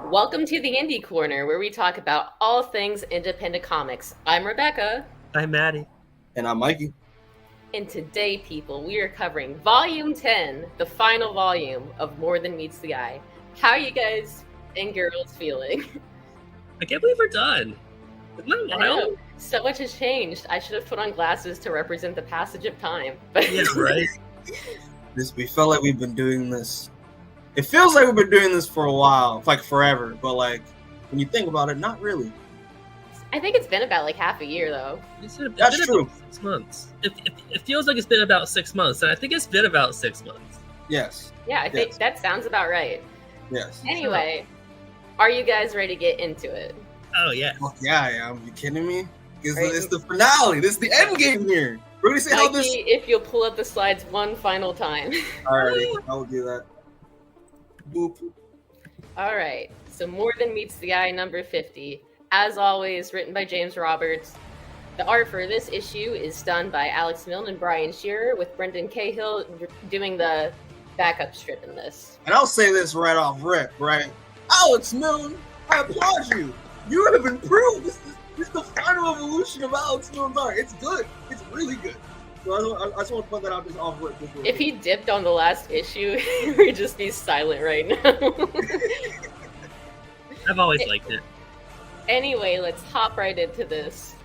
Welcome to the Indie Corner, where we talk about all things independent comics. I'm Rebecca, I'm Maddie. And I'm Mikey. and today, people, we are covering Volume 10, the final volume of More Than Meets the Eye. How are you guys and girls feeling? I can't believe we're done. Isn't that I wild? know, so much has changed. I should have put on glasses to represent the passage of time. But Yeah, right. We felt like we've been doing this. It feels like we've been doing this for a while, like forever. But like when you think about it, not really. I think it's been about like half a year, though. That's been true. About 6 months. It feels like it's been about 6 months, and I think it's been about 6 months. Yes. Yeah, I think that sounds about right. Yes. Anyway, are you guys ready to get into it? Oh, yeah. Fuck yeah, I am. You kidding me? It's the finale. This is the end game here. We're gonna see how this. If you'll pull up the slides one final time. Alrighty, I'll do that. Boop. All right. So More Than Meets the Eye, number 50. As always, written by James Roberts. The art for this issue is done by Alex Milne and Brian Shearer, with Brendan Cahill doing the backup strip in this. And I'll say this right off rip, right? Alex Milne, I applaud you. You have improved. This is the final evolution of Alex Milne's art. It's good. It's really good. So I just want to put that out just off rip. If he dipped on the last issue, we'd just be silent right now. I've always liked it. Anyway, let's hop right into this.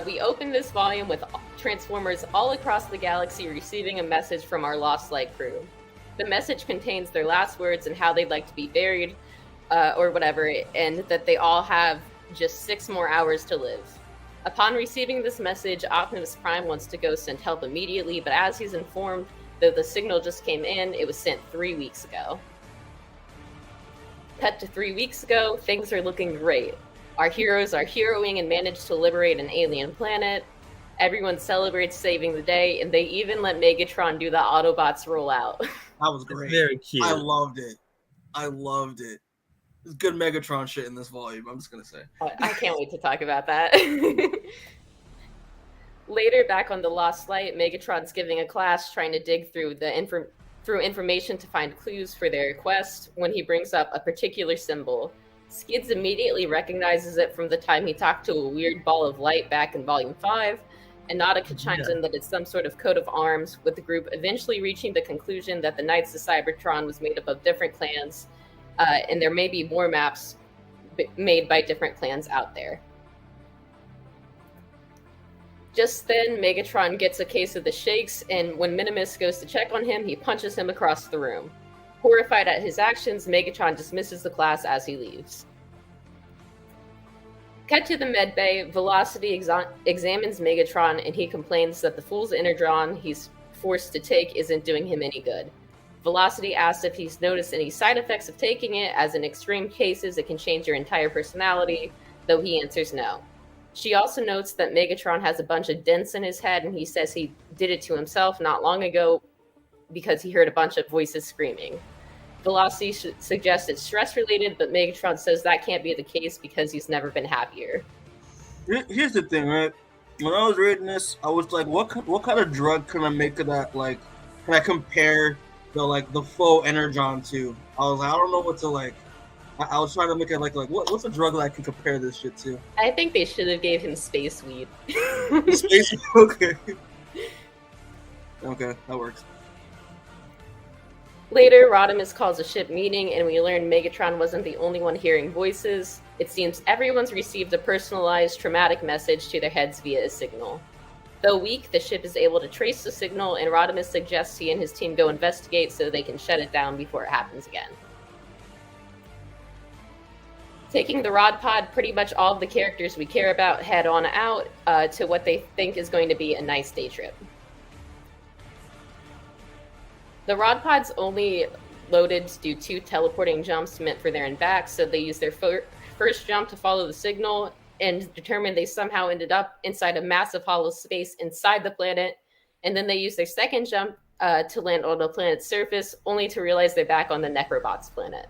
We open this volume with Transformers all across the galaxy receiving a message from our Lost Light crew. The message contains their last words and how they'd like to be buried, or whatever, and that they all have just 6 more hours to live. Upon receiving this message, Optimus Prime wants to go send help immediately, but as he's informed that the signal just came in, it was sent 3 weeks ago. Cut to 3 weeks ago, things are looking great. Our heroes are heroing and manage to liberate an alien planet. Everyone celebrates saving the day, and they even let Megatron do the Autobots roll out. That was great. It's very cute. I loved it. There's good Megatron shit in this volume, I'm just going to say. I can't wait to talk about that. Later, back on the Lost Light, Megatron's giving a class trying to dig through information to find clues for their quest when he brings up a particular symbol. Skids immediately recognizes it from the time he talked to a weird ball of light back in Volume 5, and Nautica chimes in that it's some sort of coat of arms, with the group eventually reaching the conclusion that the Knights of Cybertron was made up of different clans, and there may be more maps made by different clans out there. Just then, Megatron gets a case of the shakes, and when Minimus goes to check on him, he punches him across the room. Horrified at his actions, Megatron dismisses the class as he leaves. Cut to the medbay, Velocity examines Megatron, and he complains that the fool's energon he's forced to take isn't doing him any good. Velocity asks if he's noticed any side effects of taking it, as in extreme cases it can change your entire personality, though he answers no. She also notes that Megatron has a bunch of dents in his head, and he says he did it to himself not long ago because he heard a bunch of voices screaming. Velocity suggests it's stress-related, but Megatron says that can't be the case because he's never been happier. Here's the thing, right? When I was reading this, I was like, what kind of drug can I make that, like, can I compare the faux energon to? I was like, I don't know what to, like, I was trying to make it like what's a drug that I can compare this shit to? I think they should have gave him space weed. Space, okay. Okay, that works. Later, Rodimus calls a ship meeting, and we learn Megatron wasn't the only one hearing voices. It seems everyone's received a personalized, traumatic message to their heads via a signal. Though weak, the ship is able to trace the signal, and Rodimus suggests he and his team go investigate so they can shut it down before it happens again. Taking the Rod Pod, pretty much all of the characters we care about head on out to what they think is going to be a nice day trip. The Rod Pod's only loaded to do 2 teleporting jumps meant for there and back, so they use their first jump to follow the signal and determine they somehow ended up inside a massive hollow space inside the planet, and then they use their second jump to land on the planet's surface, only to realize they're back on the Necrobots planet.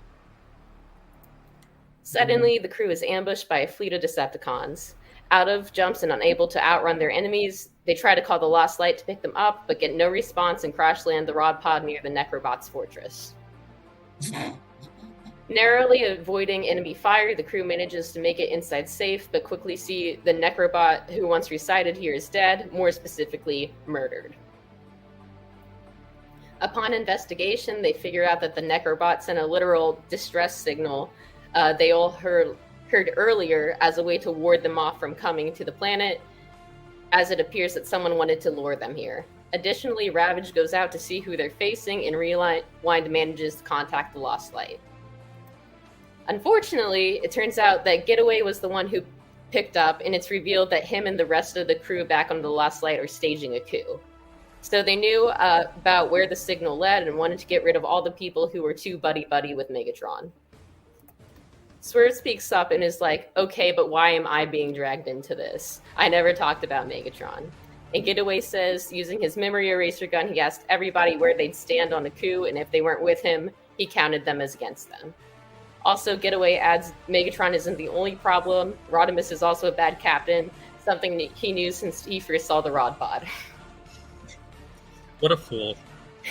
Suddenly, the crew is ambushed by a fleet of Decepticons. Out of jumps and unable to outrun their enemies, they try to call the Lost Light to pick them up, but get no response and crash land the Rod Pod near the Necrobots' fortress. Narrowly avoiding enemy fire, the crew manages to make it inside safe, but quickly see the necrobot who once resided here is dead, more specifically, murdered. Upon investigation, they figure out that the necrobot sent a literal distress signal they all heard earlier as a way to ward them off from coming to the planet, as it appears that someone wanted to lure them here. Additionally, Ravage goes out to see who they're facing, and Rewind manages to contact the Lost Light. Unfortunately, it turns out that Getaway was the one who picked up, and it's revealed that him and the rest of the crew back on the Lost Light are staging a coup. So they knew about where the signal led and wanted to get rid of all the people who were too buddy-buddy with Megatron. Swerve speaks up and is like, okay, but why am I being dragged into this? I never talked about Megatron. And Getaway says, using his memory eraser gun, he asked everybody where they'd stand on the coup, and if they weren't with him, he counted them as against them. Also, Getaway adds Megatron isn't the only problem. Rodimus is also a bad captain, something that he knew since he first saw the Rod Pod. What a fool.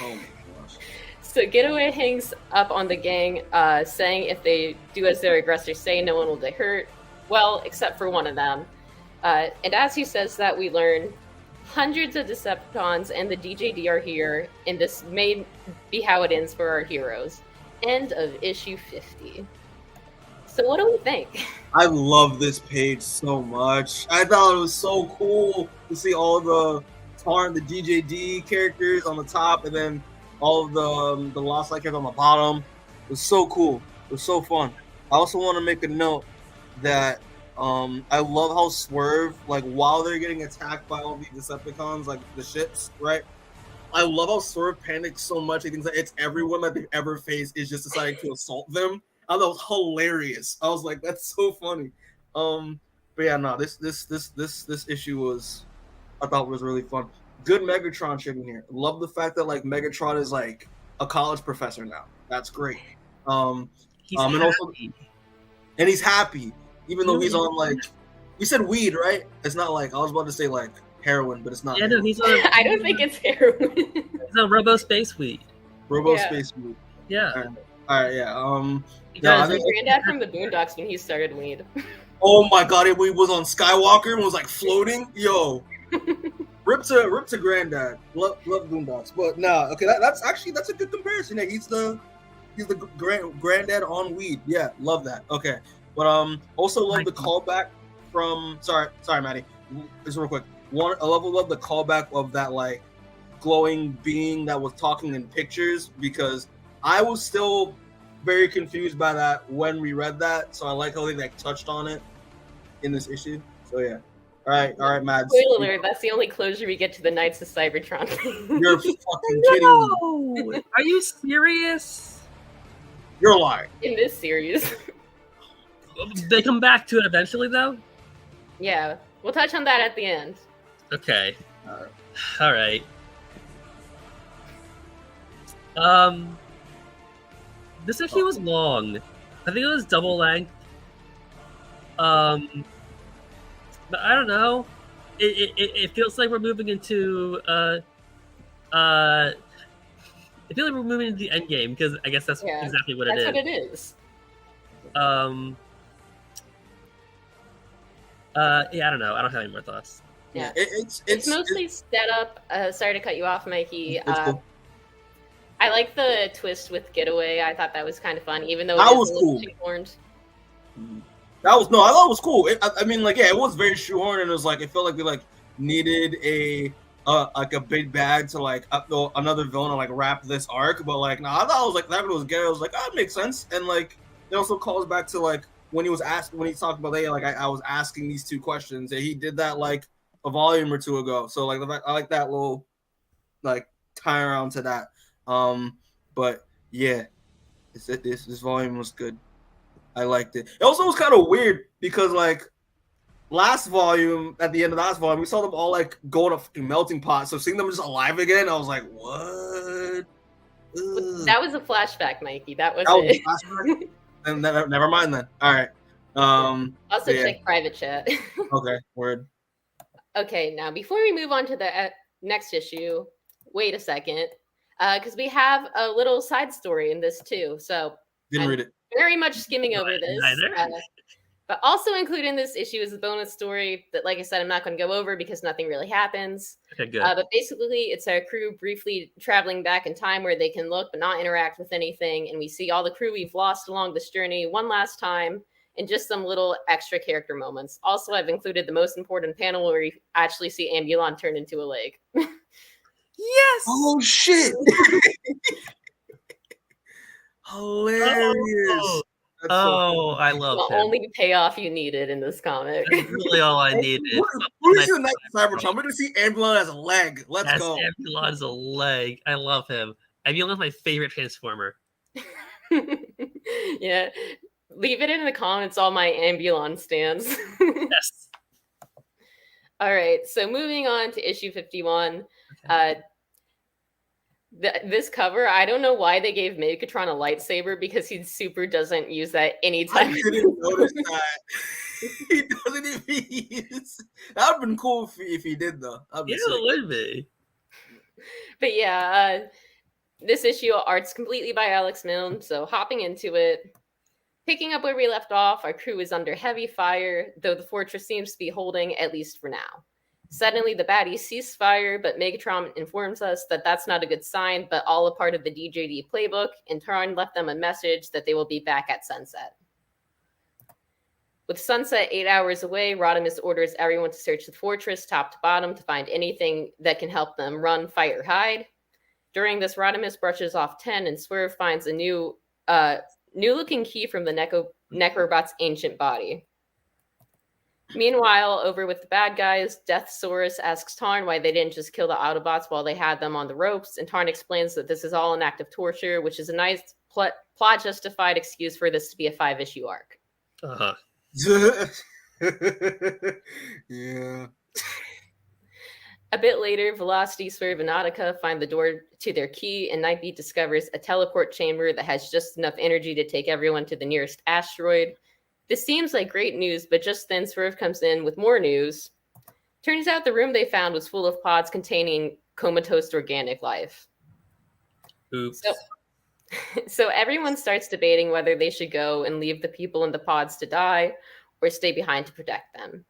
Oh my gosh. So Getaway hangs up on the gang, saying if they do as their aggressors say, no one will get hurt. Well, except for one of them. And as he says that, we learn hundreds of Decepticons and the DJD are here, and this may be how it ends for our heroes. End of issue 50. So what do we think? I love this page so much. I thought it was so cool to see all the DJD characters on the top, and then all of the Lost Light characters on the bottom. It was so cool. It was so fun. I also want to make a note that I love how Swerve, like, while they're getting attacked by all these Decepticons, like the ships, right? I love how Swerve panics so much. He thinks that it's everyone that they've ever faced is just deciding to assault them. I thought that was hilarious. I was like, that's so funny. But yeah, no, this issue was, I thought was really fun. Good Megatron shit in here. Love the fact that like Megatron is like a college professor now. That's great. He's and happy. also, and he's happy, even though he's on like, you said weed, right? It's not like, I was about to say like heroin, but it's not. Yeah, no, he's on. I don't think it's heroin. He's on Robo Space Weed. Robo Yeah. Space weed. Yeah. All right, yeah. Because I think- Granddad from the Boondocks when he started weed. Oh my god, it was on Skywalker and was like floating. Yo, rip to Granddad. Love Boondocks, but nah. Okay, that's a good comparison. Yeah, he's the Granddad on weed. Yeah, love that. Okay, but also love the callback from. Sorry, Maddie. Just real quick. I love the callback of that like glowing being that was talking in pictures, because I was still very confused by that when we read that. So I like how they like touched on it in this issue. So yeah. All right, Mads. Spoiler alert, that's the only closure we get to the Knights of Cybertron. You're fucking kidding me. No! Are you serious? You're lying. In this series. They come back to it eventually, though? Yeah, we'll touch on that at the end. Okay. All All right. This issue was long. I think it was double length. But I don't know. It feels like we're moving into it feels like we're moving into the end game, because I guess that's exactly what it is. That's what it is. Yeah, I don't know. I don't have any more thoughts. Yeah, it's mostly set up. Sorry to cut you off, Mikey. It's cool. I like the twist with Getaway. I thought that was kind of fun, even though That it was is a cool. little shoehorned. I thought it was cool. I mean, like, yeah, it was very shoehorned, and it was like, it felt like we like needed a big bag to like another villain to like wrap this arc. But like, I thought it was like that was good. I was like, that makes sense. And like, it also calls back to like when he talked about Leia, like I was asking these two questions, and he did that like a volume or two ago. So like, I like that little like tie around to that. But yeah, this volume was good. I liked it. It also was kind of weird because like last volume, at the end of last volume, we saw them all like go in a fucking melting pot. So seeing them just alive again, I was like, what? Ugh. That was a flashback, Mikey. That was Was it. flashback? And never mind then. All right. Also, yeah. check private chat. Okay. Word. Okay, now before we move on to the next issue, wait a second. because we have a little side story in this too. So Didn't I'm read it. very much skimming over this. Neither. But also included in this issue is a bonus story that, like I said, I'm not going to go over because nothing really happens. Okay, good. But basically, it's our crew briefly traveling back in time where they can look but not interact with anything. And we see all the crew we've lost along this journey one last time and just some little extra character moments. Also, I've included the most important panel where you actually see Ambulon turn into a leg. Yes! Oh, shit! Hilarious. Oh, I love The him. only payoff you needed in this comic. That's really all I needed. We're going to see the next Cybertron. We're going to see Ambulon as a leg. Let's go. Ambulon's a leg. I love him. Ambulon's my favorite Transformer. Yeah. Leave it in the comments, all my Ambulon stands. Yes. All right, so moving on to issue 51. Okay. This cover, I don't know why they gave Megatron a lightsaber because he super doesn't use that anytime. I didn't notice that. He doesn't even use. That would have been cool if he did, though. Yeah, it would be. But yeah, this issue art's completely by Alex Milne, so hopping into it. Picking up where we left off, our crew is under heavy fire, though the fortress seems to be holding, at least for now. Suddenly, the baddies cease fire, but Megatron informs us that that's not a good sign, but all a part of the DJD playbook, and Tarn left them a message that they will be back at sunset. With sunset 8 hours away, Rodimus orders everyone to search the fortress top to bottom to find anything that can help them run, fight, or hide. During this, Rodimus brushes off 10, and Swerve finds a new-looking key from the Necrobot's ancient body. Meanwhile, over with the bad guys, Deathsaurus asks Tarn why they didn't just kill the Autobots while they had them on the ropes, and Tarn explains that this is all an act of torture, which is a nice plot-justified excuse for this to be a 5-issue arc. Uh-huh. Yeah. A bit later, Velocity, Swerve, and Nautica find the door to their key, and Nightbeat discovers a teleport chamber that has just enough energy to take everyone to the nearest asteroid. This seems like great news, but just then Swerve comes in with more news. Turns out the room they found was full of pods containing comatose organic life. Oops. So everyone starts debating whether they should go and leave the people in the pods to die or stay behind to protect them.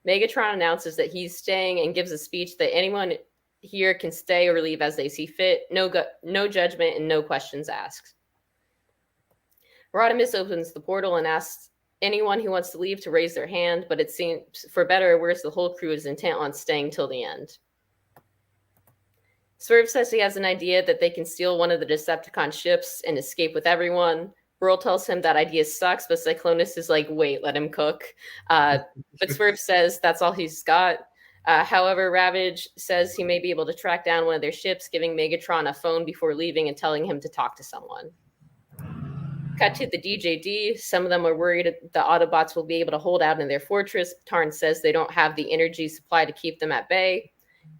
Megatron announces that he's staying and gives a speech that anyone here can stay or leave as they see fit, no judgment and no questions asked. Rodimus opens the portal and asks anyone who wants to leave to raise their hand, but it seems, for better or worse, the whole crew is intent on staying till the end. Swerve says he has an idea that they can steal one of the Decepticon ships and escape with everyone. Burl tells him that idea sucks, but Cyclonus is like, wait, let him cook. But Swerve says that's all he's got. However, Ravage says he may be able to track down one of their ships, giving Megatron a phone before leaving and telling him to talk to someone. Cut to the DJD. Some of them are worried the Autobots will be able to hold out in their fortress. Tarn says they don't have the energy supply to keep them at bay.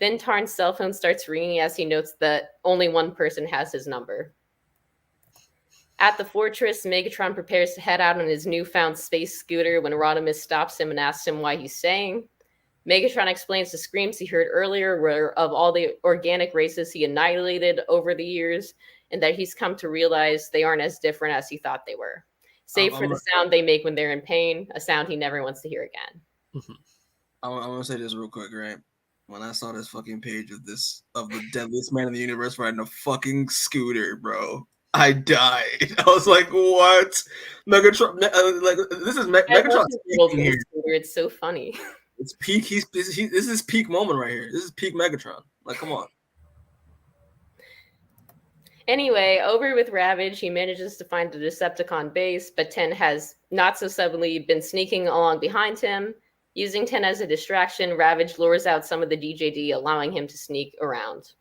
Then Tarn's cell phone starts ringing as he notes that only one person has his number. At the fortress, Megatron prepares to head out on his newfound space scooter when Rodimus stops him and asks him why he's staying. Megatron explains the screams he heard earlier were of all the organic races he annihilated over the years, and that he's come to realize they aren't as different as he thought they were, save for the sound they make when they're in pain, a sound he never wants to hear again. Mm-hmm. I'm gonna say this real quick, right? When I saw this fucking page of the deadliest man in the universe riding a fucking scooter, bro, I died. I was like, "What?" Megatron, this is Megatron's peak here. It's so funny. It's peak. This is peak moment right here. This is peak Megatron. Like, come on. Anyway, over with Ravage, he manages to find the Decepticon base, but 10 has not so suddenly been sneaking along behind him. Using 10 as a distraction, Ravage lures out some of the DJD, allowing him to sneak around.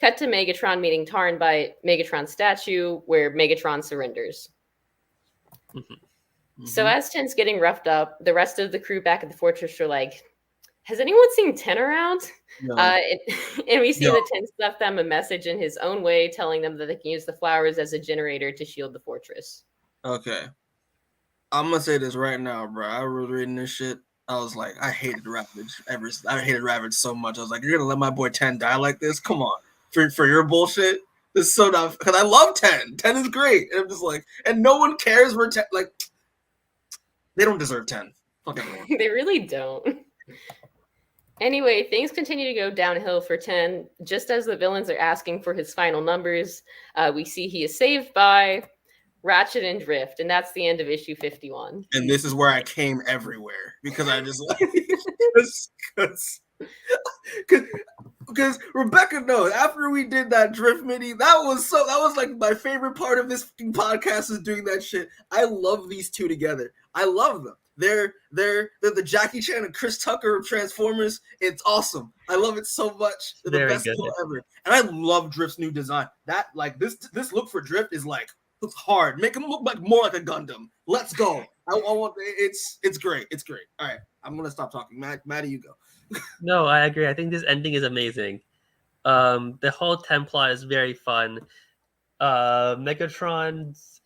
Cut to Megatron meeting Tarn by Megatron's statue, where Megatron surrenders. Mm-hmm. So as 10's getting roughed up, the rest of the crew back at the fortress are like, has anyone seen 10 around? No. And we see that 10's left them a message in his own way, telling them that they can use the flowers as a generator to shield the fortress. Okay. I'm going to say this right now, bro. I was reading this shit. I was like, I hated Ravage. I hated Ravage so much. I was like, you're going to let my boy 10 die like this? Come on. for your bullshit. This is so dumb because I love 10. 10 is great. And I'm just like, and no one cares for 10. Like, they don't deserve 10. Fuck everyone. They really don't. Anyway, things continue to go downhill for 10. Just as the villains are asking for his final numbers, we see he is saved by Ratchet and Drift, and that's the end of issue 51. And this is where I came everywhere because I just like because Rebecca knows after we did that Drift mini, that was like my favorite part of this podcast is doing that shit. I love these two together. I love them. They're the Jackie Chan and Chris Tucker of Transformers. It's awesome. I love it so much. They're the best people ever. And I love Drift's new design. That like this look for Drift is like looks hard. Make him look like more like a Gundam. Let's go. I want it's great. It's great. All right, I'm gonna stop talking. Maddie, you go. No, I agree. I think this ending is amazing. The whole 10 plot is very fun. Megatron's.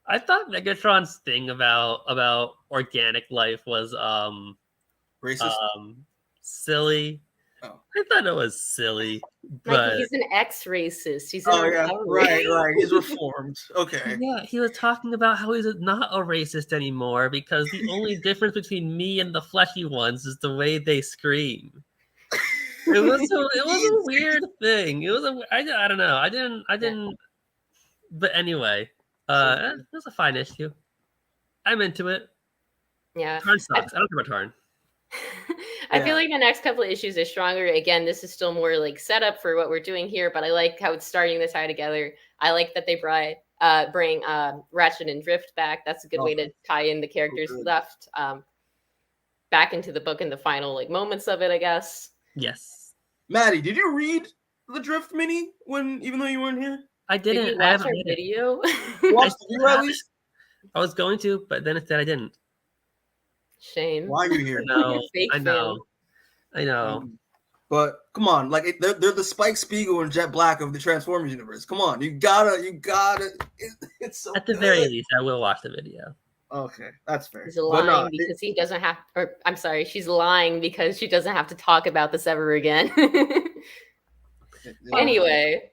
I thought Megatron's thing about organic life was Racist. Silly. Oh. I thought it was silly, but Like he's an ex-racist. He's right. He's reformed. Okay. Yeah, he was talking about how he's not a racist anymore because the only difference between me and the fleshy ones is the way they scream. It was a weird thing. It was I don't know. I didn't. But anyway, it was a fine issue. I'm into it. Yeah. Tarn sucks. I don't care about Tarn. I feel like the next couple of issues are stronger. Again, this is still more like setup for what we're doing here, but I like how it's starting to tie together. I like that they bring Ratchet and Drift back. That's a good way to tie in the characters left back into the book in the final like moments of it, I guess. Yes. Maddie, did you read the Drift mini even though you weren't here? I didn't. Did you watch our video? Watched you at least? I was going to, but then instead I didn't. Shame. Why are you here? No, I know. But come on, like they're the Spike Spiegel and Jet Black of the Transformers universe. Come on, you gotta. It's so. At the very least, I will watch the video. Okay, that's fair. He's lying because he doesn't have. Or I'm sorry, she's lying because she doesn't have to talk about this ever again. Anyway.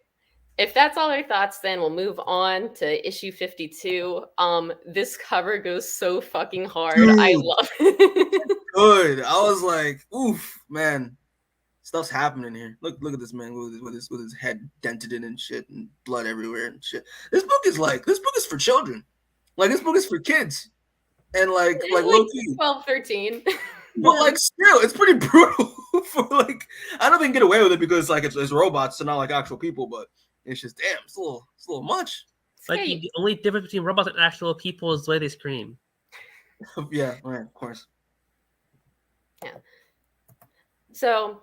If that's all our thoughts, then we'll move on to issue 52. This cover goes so fucking hard. Dude, I love it. Good. I was like, oof, man. Stuff's happening here. Look at this man with his head dented in and shit and blood everywhere and shit. This book is for children. Like this book is for kids. And like low key. 12, 13. But like still, it's pretty brutal for like I don't think get away with it because like it's robots, so not like actual people, but it's just damn, it's a little much. Like the only difference between robots and actual people is the way they scream. Yeah, right, of course. Yeah. So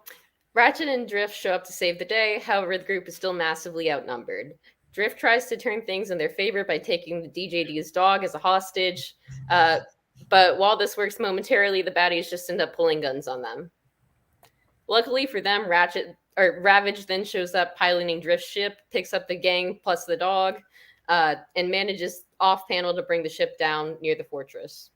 Ratchet and Drift show up to save the day. However, the group is still massively outnumbered. Drift tries to turn things in their favor by taking the DJD's dog as a hostage. But while this works momentarily, the baddies just end up pulling guns on them. Luckily for them, Ravage then shows up piloting Drift's ship, picks up the gang plus the dog, and manages off-panel to bring the ship down near the fortress.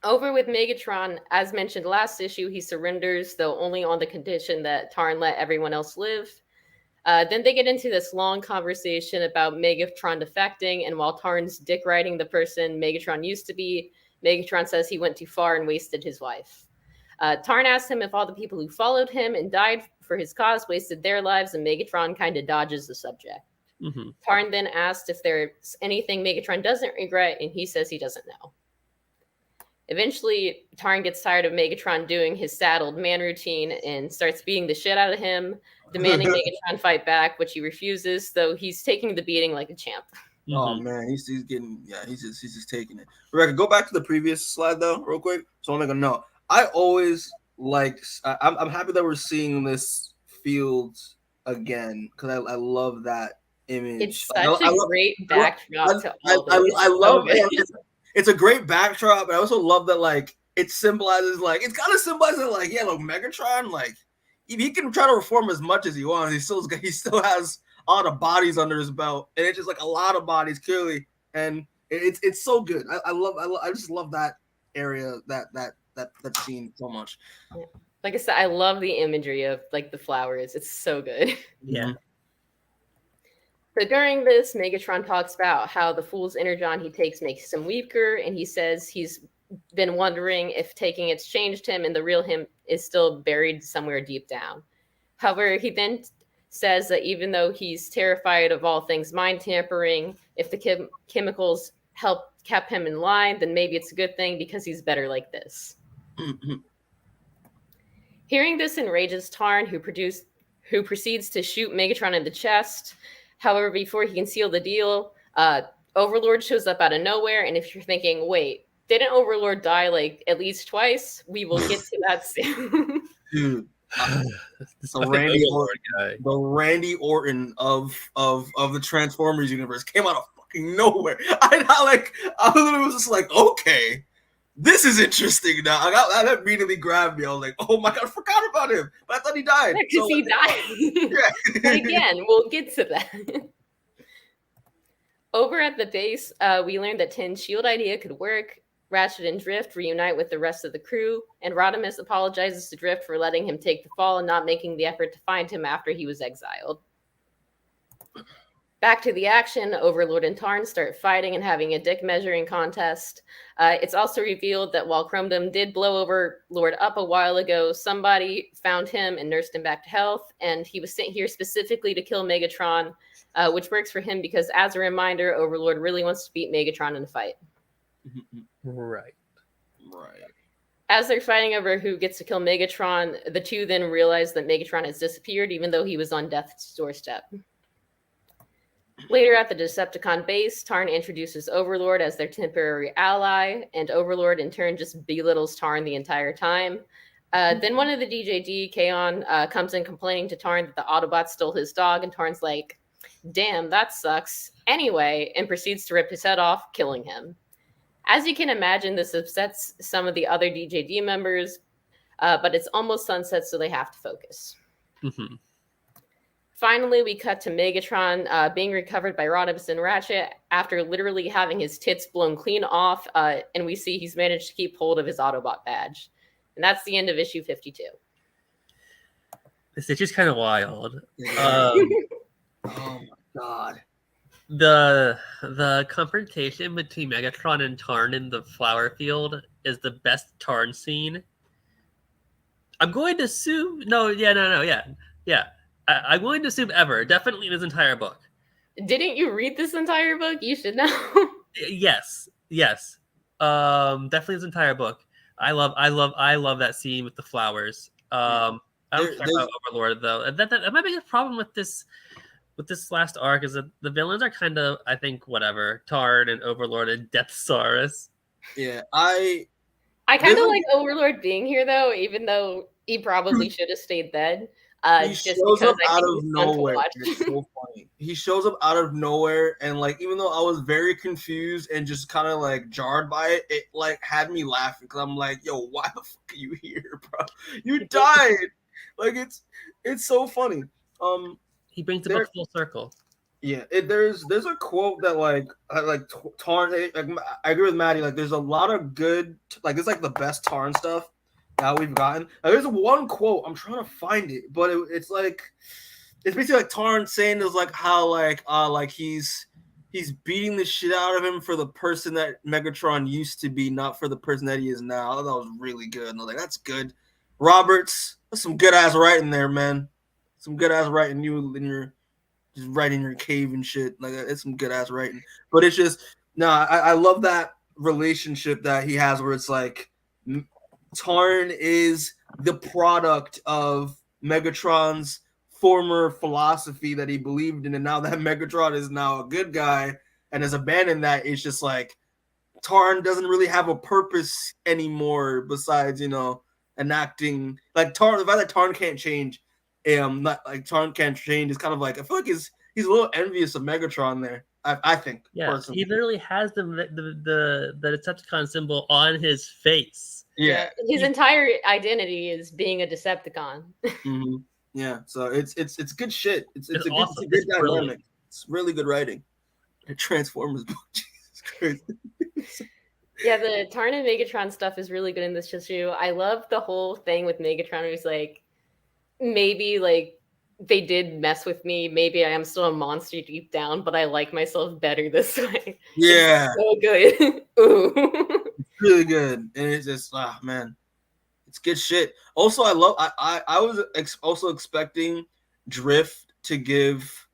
Over with Megatron, as mentioned last issue, he surrenders, though only on the condition that Tarn let everyone else live. Then they get into this long conversation about Megatron defecting, and while Tarn's dick riding the person Megatron used to be, Megatron says he went too far and wasted his wife. Tarn asked him if all the people who followed him and died for his cause wasted their lives, and Megatron kind of dodges the subject. Mm-hmm. Tarn then asked if there's anything Megatron doesn't regret, and he says he doesn't know. Eventually, Tarn gets tired of Megatron doing his sad old man routine and starts beating the shit out of him, demanding Megatron fight back, which he refuses, though he's taking the beating like a champ. Oh man, he's just taking it. Rebecca, go back to the previous slide though, real quick. So I'm gonna know. I always I'm happy that we're seeing this field again because I love that image. It's such a great backdrop to all this. I love it. It's a great backdrop, but I also love that like it symbolizes like it's kind of symbolizing like Megatron like he can try to reform as much as he wants. He still has a lot of bodies under his belt, and it's just like a lot of bodies clearly, and it's so good. I just love that area that scene so much. Like I said, I love the imagery of like the flowers. It's so good. Yeah. So during this, Megatron talks about how the fool's energon he takes makes him weaker, and he says he's been wondering if taking it's changed him and the real him is still buried somewhere deep down. However, he then says that even though he's terrified of all things mind tampering, if the chemicals help kept him in line, then maybe it's a good thing because he's better like this. Hearing this enrages Tarn, who proceeds to shoot Megatron in the chest. However, before he can seal the deal, Overlord shows up out of nowhere. And if you're thinking, wait, didn't Overlord die like at least twice? We will get to that soon. Dude, the Randy Orton of the Transformers universe came out of fucking nowhere. I literally was just like, okay, this is interesting now. That immediately grabbed me. I was like, oh my god, I forgot about him. But I thought he died. Because he died. Yeah. But again, we'll get to that. Over at the base, we learned that Tin's shield idea could work. Ratchet and Drift reunite with the rest of the crew, and Rodimus apologizes to Drift for letting him take the fall and not making the effort to find him after he was exiled. Back to the action, Overlord and Tarn start fighting and having a dick measuring contest. It's also revealed that while Chromedome did blow Overlord up a while ago, somebody found him and nursed him back to health, and he was sent here specifically to kill Megatron, which works for him because, as a reminder, Overlord really wants to beat Megatron in a fight. Right. As they're fighting over who gets to kill Megatron, the two then realize that Megatron has disappeared, even though he was on death's doorstep. Later at the Decepticon base, Tarn introduces Overlord as their temporary ally, and Overlord in turn just belittles Tarn the entire time. Then one of the DJD, Kaon, comes in complaining to Tarn that the Autobots stole his dog, and Tarn's like, damn, that sucks. Anyway, and proceeds to rip his head off, killing him. As you can imagine, this upsets some of the other DJD members, but it's almost sunset, so they have to focus. Mm-hmm. Finally, we cut to Megatron being recovered by Rodimus and Ratchet after literally having his tits blown clean off, and we see he's managed to keep hold of his Autobot badge. And that's the end of issue 52. This is just kind of wild. Oh my god. The confrontation between Megatron and Tarn in the flower field is the best Tarn scene. I'm going to assume... Yeah. I'm going to assume ever. Definitely in his entire book. Didn't you read this entire book? You should know. Yes. Definitely his entire book. I love that scene with the flowers. I don't care about Overlord though. That might be a problem with this last arc is that the villains are kind of, I think, whatever. Tarn and Overlord and Deathsaurus. Yeah, I kind of like Overlord being here though, even though he probably should have stayed dead. He shows up out of nowhere. It's so funny. He shows up out of nowhere, and like, even though I was very confused and just kind of like jarred by it, it like had me laughing because I'm like, "Yo, why the fuck are you here, bro? You died!" Like it's so funny. He brings the book full circle. Yeah, there's a quote that like Tarn. I agree with Maddie. Like, there's a lot of good. Like, it's like the best Tarn stuff that we've gotten. There's one quote, I'm trying to find it, but it's basically like Tarn saying is like how like he's beating the shit out of him for the person that Megatron used to be, not for the person that he is now. I thought that was really good. And I was like, that's good. Roberts, that's some good ass writing there, man. Some good ass writing. You in your just writing your cave and shit. Like, it's some good ass writing. But it's just I love that relationship that he has where it's like Tarn is the product of Megatron's former philosophy that he believed in, and now that Megatron is now a good guy and has abandoned that, it's just like Tarn doesn't really have a purpose anymore besides, enacting like Tarn. The fact that Tarn can't change, not like Tarn can't change is kind of like, I feel like he's a little envious of Megatron there. I think. Yeah, personally. He literally has the Decepticon symbol on his face. Yeah, his entire identity is being a Decepticon. Mm-hmm. Yeah, so it's good shit. It's awesome. Good dynamic. It's really good writing. A Transformers book. Jesus Christ. Yeah, the Tarn and Megatron stuff is really good in this issue. I love the whole thing with Megatron. Who's like, maybe like they did mess with me. Maybe I am still a monster deep down, but I like myself better this way. Yeah, It's so good. Ooh. really good, and it's just man, it's good shit. Also, I love. I was also expecting Drift to give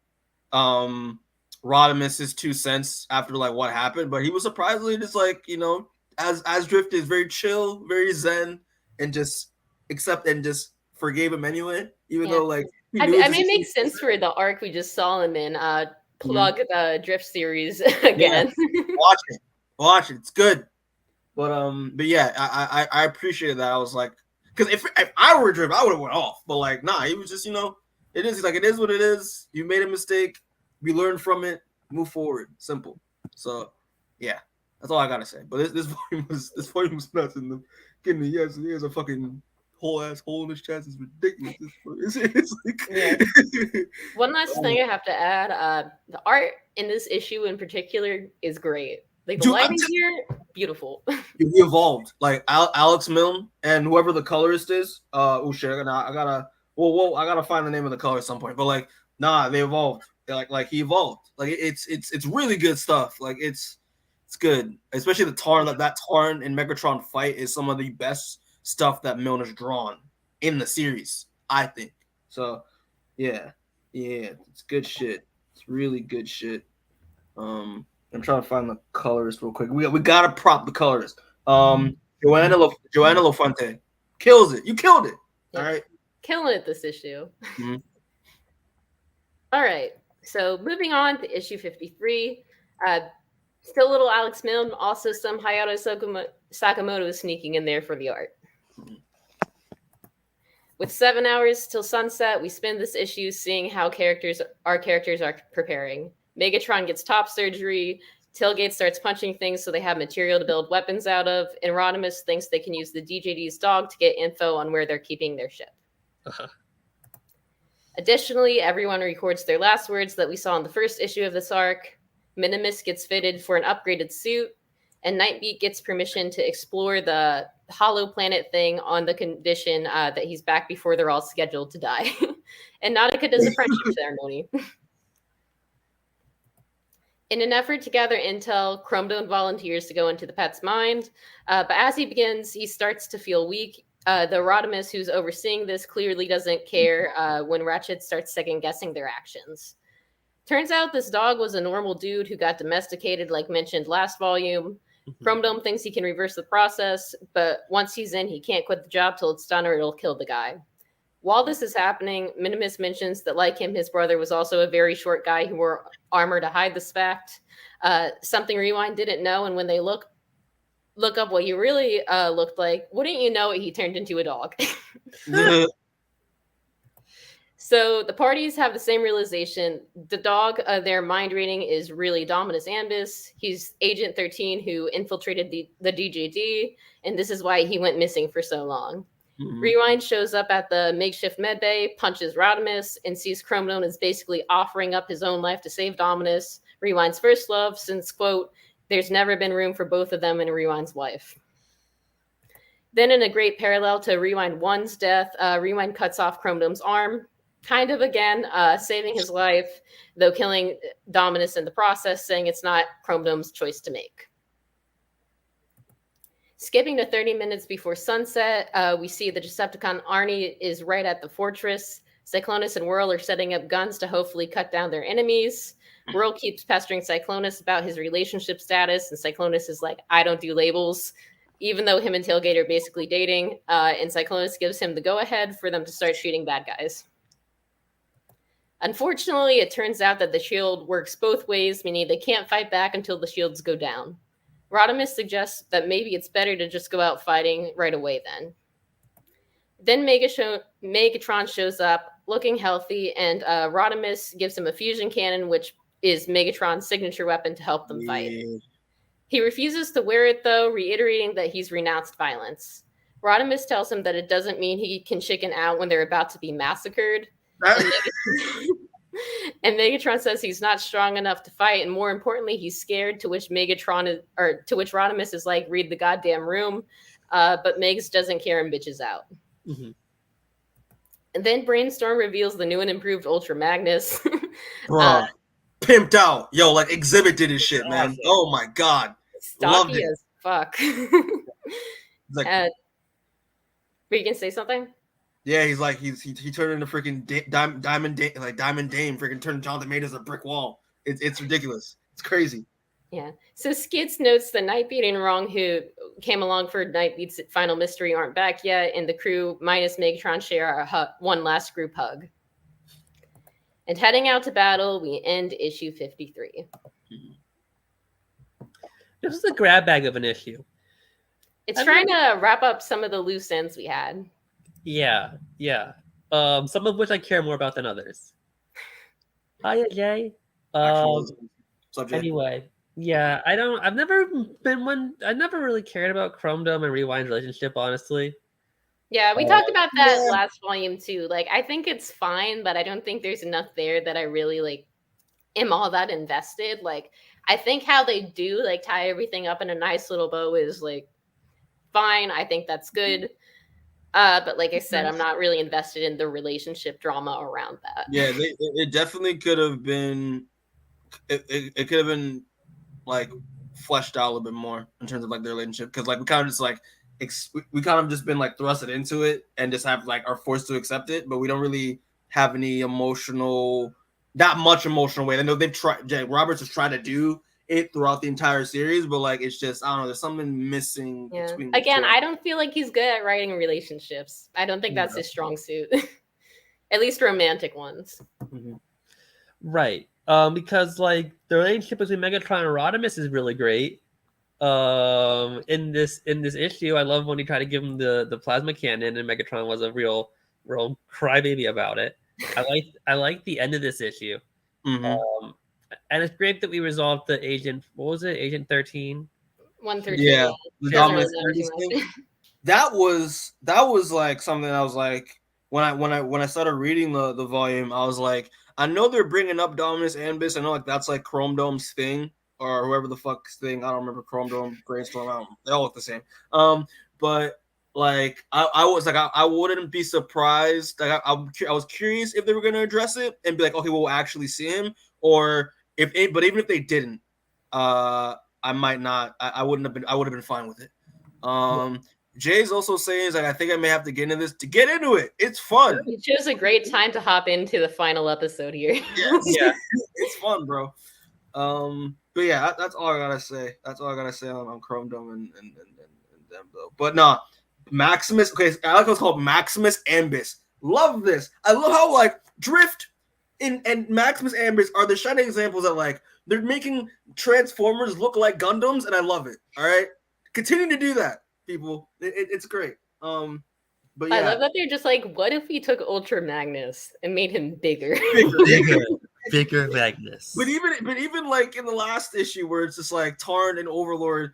Rodimus his 2 cents after like what happened, but he was surprisingly just like, as Drift is very chill, very zen, and just just forgave him anyway, even though like he knew I mean, it makes sense for the arc we just saw him in. Plug the Drift series again. Yeah. Watch it, it's good. But yeah, I appreciated that. I was like, because if I were Drift, I would have went off, but like, nah, he was just, it is like, it is what it is. You made a mistake, we learn from it, move forward, simple. So yeah, that's all I gotta say. But this volume was nuts in the kidding. Yes, he has a fucking whole ass hole in his chest. It's ridiculous. It's like Yeah. One last thing I have to add: the art in this issue in particular is great. Like the lighting here, beautiful. He evolved. Like Alex Milne and whoever the colorist is. Oh shit! I gotta find the name of the color at some point. But like, nah, they evolved. Like he evolved. Like it's really good stuff. Like it's good. Especially the Tarn. That Tarn and Megatron fight is some of the best stuff that Milne has drawn in the series, I think. So yeah, it's good shit. It's really good shit. I'm trying to find the colorist real quick. We gotta prop the colorist. Joanna LaFonte kills it. You killed it. All right, killing it this issue. Mm-hmm. All right, so moving on to issue 53. Still little Alex Milne, also some Hayato Sakamoto sneaking in there for the art. With 7 hours till sunset, we spend this issue seeing how our characters are preparing. Megatron gets top surgery, Tailgate starts punching things so they have material to build weapons out of, and Rodimus thinks they can use the DJD's dog to get info on where they're keeping their ship. Additionally, everyone records their last words that we saw in the first issue of this arc. Minimus gets fitted for an upgraded suit, and Nightbeat gets permission to explore the hollow planet thing on the condition that he's back before they're all scheduled to die. And Nautica does a friendship ceremony. In an effort to gather intel, Chromedome volunteers to go into the pet's mind, but as he begins, he starts to feel weak. The Rodimus who's overseeing this clearly doesn't care when Ratchet starts second-guessing their actions. Turns out this dog was a normal dude who got domesticated, like mentioned last volume. Chromedome thinks he can reverse the process, but once he's in, he can't quit the job till it's done or it'll kill the guy. While this is happening, Minimus mentions that, like him, his brother was also a very short guy who wore armor to hide this fact. Something Rewind didn't know, and when they look up what he really looked like, wouldn't you know it, he turned into a dog. So the parties have the same realization. The dog, their mind reading is really Dominus Ambus. He's Agent 13 who infiltrated the DJD, and this is why he went missing for so long. Mm-hmm. Rewind shows up at the makeshift medbay, punches Rodimus, and sees Chromedome is basically offering up his own life to save Dominus, Rewind's first love, since, quote, there's never been room for both of them in Rewind's life. Then in a great parallel to Rewind 1's death, Rewind cuts off Chromedome's arm, kind of again, saving his life, though killing Dominus in the process, saying it's not Chromedome's choice to make. Skipping to 30 minutes before sunset, we see the Decepticon Arnie is right at the fortress. Cyclonus and Whirl are setting up guns to hopefully cut down their enemies. Whirl keeps pestering Cyclonus about his relationship status, and Cyclonus is like, I don't do labels, even though him and Tailgate are basically dating, and Cyclonus gives him the go-ahead for them to start shooting bad guys. Unfortunately, it turns out that the shield works both ways, meaning they can't fight back until the shields go down. Rodimus suggests that maybe it's better to just go out fighting right away then. Then Megatron shows up, looking healthy, and Rodimus gives him a fusion cannon, which is Megatron's signature weapon to help them fight. He refuses to wear it, though, reiterating that he's renounced violence. Rodimus tells him that it doesn't mean he can chicken out when they're about to be massacred. And Megatron says he's not strong enough to fight, and more importantly, he's scared. To which Rodimus is like, "Read the goddamn room," but Megs doesn't care and bitches out. Mm-hmm. And then Brainstorm reveals the new and improved Ultra Magnus. Bro, pimped out. Yo, like Exhibit did his shit, man. Awesome. Oh my god. Loved Stocky it. as fuck. Like, were you gonna say something? yeah, he's like he turned into freaking Diamond Dame, freaking turned Jonathan Majors a brick wall. It's ridiculous. It's crazy. Yeah. So Skids notes the Nightbeat and Wrong, who came along for Nightbeat's final mystery, aren't back yet, and the crew minus Megatron share one last group hug. And heading out to battle, we end issue 53. This is a grab bag of an issue. It's trying to wrap up some of the loose ends we had. Yeah. Some of which I care more about than others. Hiya, Jay. Anyway, yeah, I've never really cared about Chrome Dome and Rewind's relationship, honestly. Yeah, we talked about that last volume too. Like, I think it's fine, but I don't think there's enough there that I really am all that invested. Like, I think how they do tie everything up in a nice little bow is fine. I think that's good. But like I said, I'm not really invested in the relationship drama around that. Yeah, it definitely could have been. It could have been fleshed out a little bit more in terms of their relationship, because we kind of just we kind of just been thrusted into it and just have are forced to accept it, but we don't really have any that much emotional weight. I know they've tried. Jack Roberts has tried to do it throughout the entire series, but it's just, I don't know, there's something missing between the again two. I don't feel like he's good at writing relationships. I don't think that's his strong suit. At least romantic ones. Mm-hmm. Right. Because the relationship between Megatron and Rodimus is really great. In this issue, I love when he tried to give him the plasma cannon and Megatron was a real crybaby about it. I like the end of this issue. Mm-hmm. And it's great that we resolved the Agent 13. 113. Yeah, the dominant thing. That was something I was when I started reading the volume, I was I know they're bringing up Dominus Ambus. I know that's Chrome Dome's thing, or whoever the fuck's thing. I don't remember Chrome Dome, Brainstorm. They all look the same. But I was I wouldn't be surprised. I was curious if they were gonna address it and be okay, we'll actually see him, or but even if they didn't, I might not. I wouldn't have been. I would have been fine with it. Jay's also saying I think I may have to get into this to get into it. It's fun. You chose a great time to hop into the final episode here. Yes. Yeah, it's fun, bro. But yeah, that's all I gotta say. That's all I gotta say on Chrome Dome and them though. But nah, Maximus. Okay, I like what's called Maximus Ambus. Love this. I love how Drift and Maximus Ambus are the shining examples that they're making Transformers look like Gundams, and I love it. All right, continue to do that, people. It's great. But yeah. I love that they're just what if we took Ultra Magnus and made him bigger? Bigger Magnus. But even in the last issue where it's just Tarn and Overlord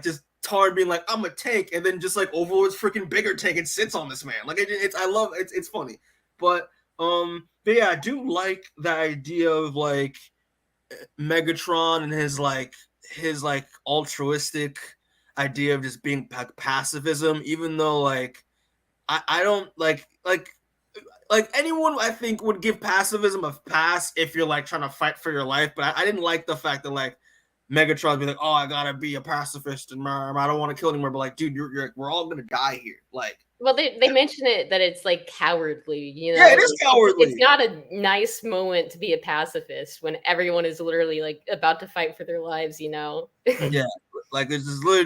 just Tarn being I'm a tank, and then just Overlord's freaking bigger tank and sits on this man. I love it. It's funny. But yeah, I do like the idea of Megatron and his altruistic idea of just being pacifism, even though I don't like anyone I think would give pacifism a pass if you're trying to fight for your life, but I didn't like the fact that Megatron be oh, I gotta be a pacifist and I don't want to kill anymore, but dude, we're all gonna die here. Well, they mention it that it's cowardly, Yeah, it is cowardly. It's not a nice moment to be a pacifist when everyone is literally about to fight for their lives, Yeah. It's just literally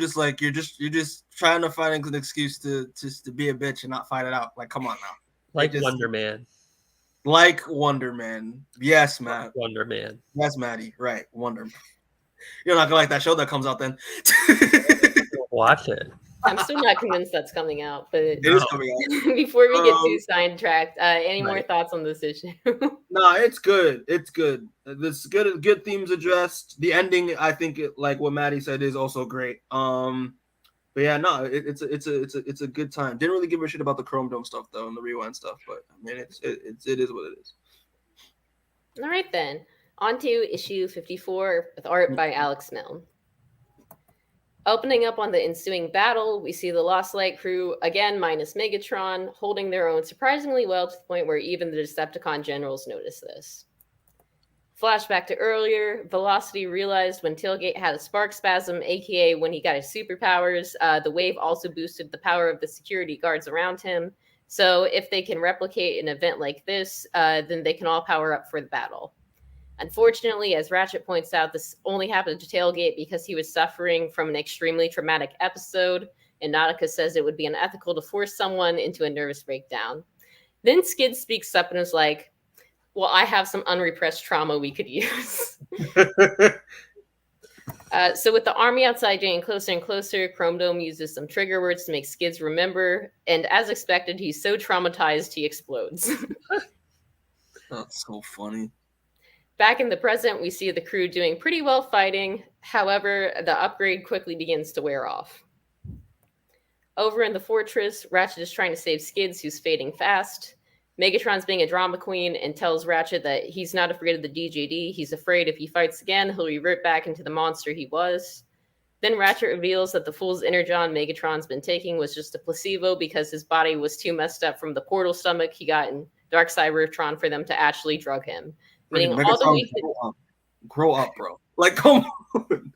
just you're just trying to find an excuse to be a bitch and not fight it out. Come on now. Wonder Man. Like Wonder Man. Yes, Matt. Wonder Man. Yes, Maddie. Right. Wonder Man. You're not gonna like that show that comes out then. Watch it. I'm still not convinced that's coming out, but it is coming out. Before we get too sidetracked, any more thoughts on this issue? No, it's good. It's good. This good themes addressed. The ending, I think, like what Maddie said, is also great. But yeah, no, it's a good time. Didn't really give a shit about the Chrome Dome stuff though and the Rewind stuff, but I mean, it is what it is. All right, then. On to issue 54 with art by Alex Milne. Opening up on the ensuing battle, we see the Lost Light crew, again minus Megatron, holding their own surprisingly well to the point where even the Decepticon generals notice this. Flashback to earlier, Velocity realized when Tailgate had a spark spasm, aka when he got his superpowers, the wave also boosted the power of the security guards around him. So if they can replicate an event like this, then they can all power up for the battle. Unfortunately, as Ratchet points out, this only happened to Tailgate because he was suffering from an extremely traumatic episode, and Nautica says it would be unethical to force someone into a nervous breakdown. Then Skid speaks up and is like, well, I have some unrepressed trauma we could use. So with the army outside getting closer and closer, Chrome Dome uses some trigger words to make Skids remember, and as expected, he's so traumatized he explodes. That's so funny. Back in the present, we see the crew doing pretty well fighting. However, the upgrade quickly begins to wear off. Over in the fortress, Ratchet is trying to save Skids, who's fading fast. Megatron's being a drama queen and tells Ratchet that he's not afraid of the DJD. He's afraid if he fights again, he'll revert back into the monster he was. Then Ratchet reveals that the fool's energon Megatron's been taking was just a placebo because his body was too messed up from the portal stomach he got in Dark Cybertron for them to actually drug him. Meaning all the weakness. Grow up, bro. Like, come on.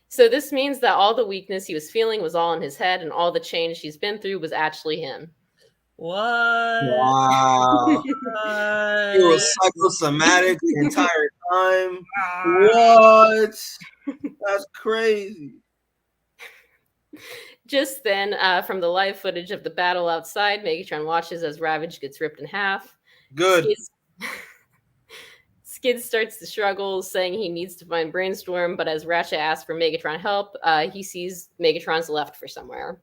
So this means that all the weakness he was feeling was all in his head, and all the change he's been through was actually him. What? Wow. What? He was psychosomatic the entire time. What? That's crazy. Just then, from the live footage of the battle outside, Megatron watches as Ravage gets ripped in half. Good. Skid starts to struggle, saying he needs to find Brainstorm, but as Ratchet asks for Megatron help, he sees Megatron's left for somewhere.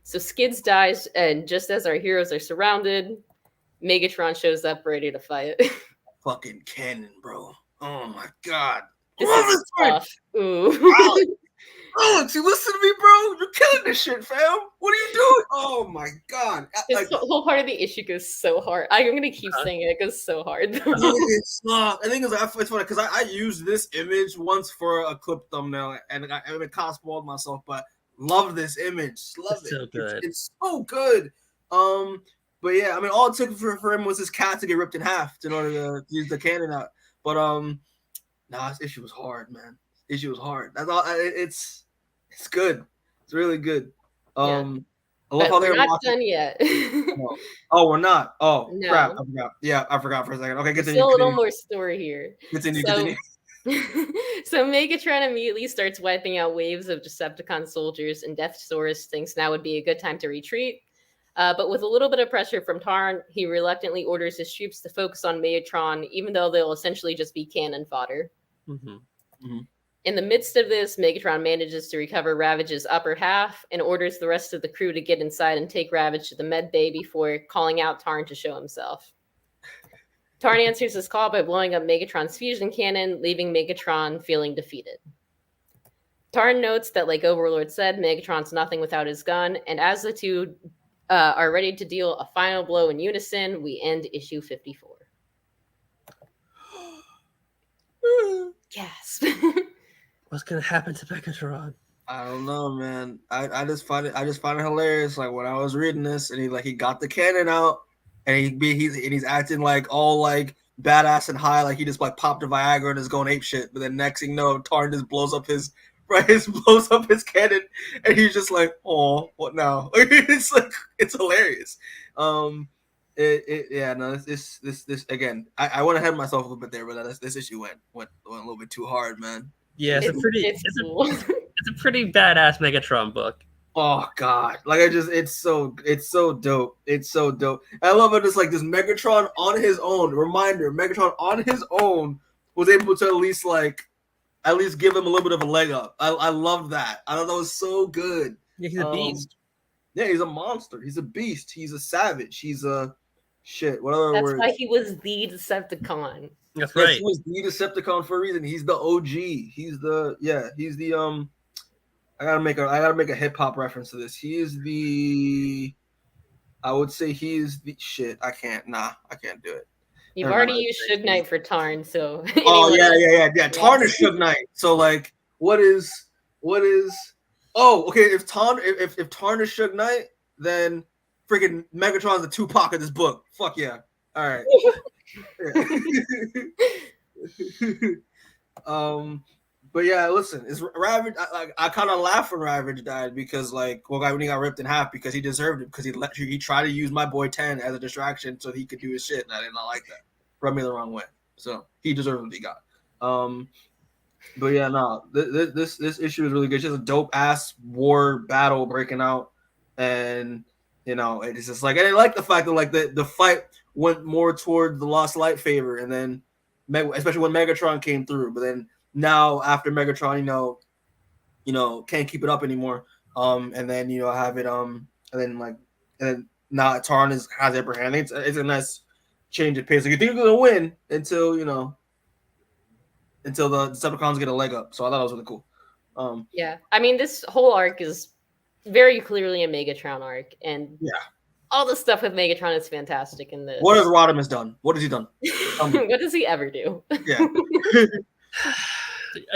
So Skids dies, and just as our heroes are surrounded, Megatron shows up ready to fight. Fucking cannon, bro. Oh my god. This is tough. Ooh. Alex, you listen to me, bro? You're killing this shit, fam. What are you doing? Oh my god. This whole part of the issue goes so hard. I'm gonna keep saying it. It goes so hard. I think it's funny because I used this image once for a clip thumbnail and it cosplayed myself, but love this image. Love it. So good. It's so good. But yeah, I mean, all it took for him was his cat to get ripped in half in order to use the cannon out. But this issue was hard, man. This issue was hard. That's all. It's good. It's really good. I love how they're not done yet. No. Oh, we're not. Oh, no. Crap. I forgot. Yeah, I forgot for a second. Okay, continue. Still a little more story here. Continue. So Megatron immediately starts wiping out waves of Decepticon soldiers, and Deathsaurus thinks now would be a good time to retreat. But with a little bit of pressure from Tarn, he reluctantly orders his troops to focus on Megatron, even though they'll essentially just be cannon fodder. Mm-hmm. Mm-hmm. In the midst of this, Megatron manages to recover Ravage's upper half and orders the rest of the crew to get inside and take Ravage to the med bay before calling out Tarn to show himself. Tarn answers his call by blowing up Megatron's fusion cannon, leaving Megatron feeling defeated. Tarn notes that, like Overlord said, Megatron's nothing without his gun, and as the two are ready to deal a final blow in unison, we end issue 54. Gasp. What's gonna happen to Megatron? I don't know, man. I just find it hilarious. Like when I was reading this, and he got the cannon out, and he's acting like all like badass and high, like he just like popped a Viagra and is going ape shit. But then next thing you know, Tarn just blows up his cannon, and he's just like, oh, what now? It's like it's hilarious. This again. I went ahead of myself a little bit there, but this issue went a little bit too hard, man. Yeah, it's a pretty badass Megatron book. Oh god, like it's so dope. It's so dope. I love it. It's like this Megatron on his own. Reminder: Megatron on his own was able to at least give him a little bit of a leg up. I love that. I thought that was so good. Yeah, he's a beast. Yeah, he's a monster. He's a beast. He's a savage. He's a shit. What other words? That's why he was the Decepticon. That's right. He was the Decepticon for a reason. He's the OG. He's the I gotta make a hip hop reference to this. I would say he is the shit. I can't do it. You've already used Suge Knight for Tarn, so. Oh yeah. Tarn is Suge Knight. So like, what is? Oh, okay. If Tarn is Suge Knight, then freaking Megatron's the Tupac of this book. Fuck yeah. All right. But yeah, listen, it's Ravage. I kind of laughed when Ravage died because when he got ripped in half because he deserved it because he tried to use my boy 10 as a distraction so he could do his shit, and I did not like that. Rubbed me the wrong way, so he deserved what he got. But yeah, no, this issue is really good. It's just a dope ass war battle breaking out, and it's just like, and I like the fact that like the fight went more toward the Lost Light favor, and then especially when Megatron came through, but then now after Megatron, can't keep it up anymore. And then have it and then now Tarn has upper hand. It's a nice change of pace. Like you think you're gonna win until the Decepticons get a leg up. So I thought it was really cool. Yeah, I mean this whole arc is very clearly a Megatron arc, and all the stuff with Megatron is fantastic in this. What has Rodimus done? What has he done? What does he ever do? Yeah.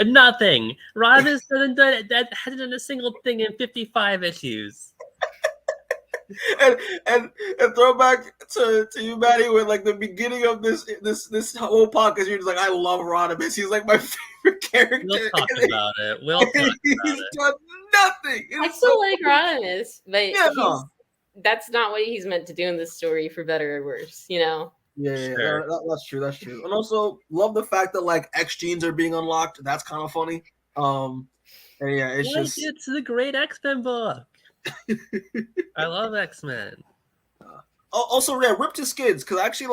Nothing. Rodimus hasn't done a single thing in 55 issues. and throwback to you, Maddie, with like the beginning of this whole podcast, you're just like, I love Rodimus. He's like my favorite character. We'll talk about it. He's done nothing. I still like Rodimus, but that's not what he's meant to do in this story, for better or worse. Yeah, that's true. That's true. And also love the fact that like X genes are being unlocked. That's kind of funny. And yeah, it's the great X-Men book. I love X-Men. Also, rip to Skids, because I actually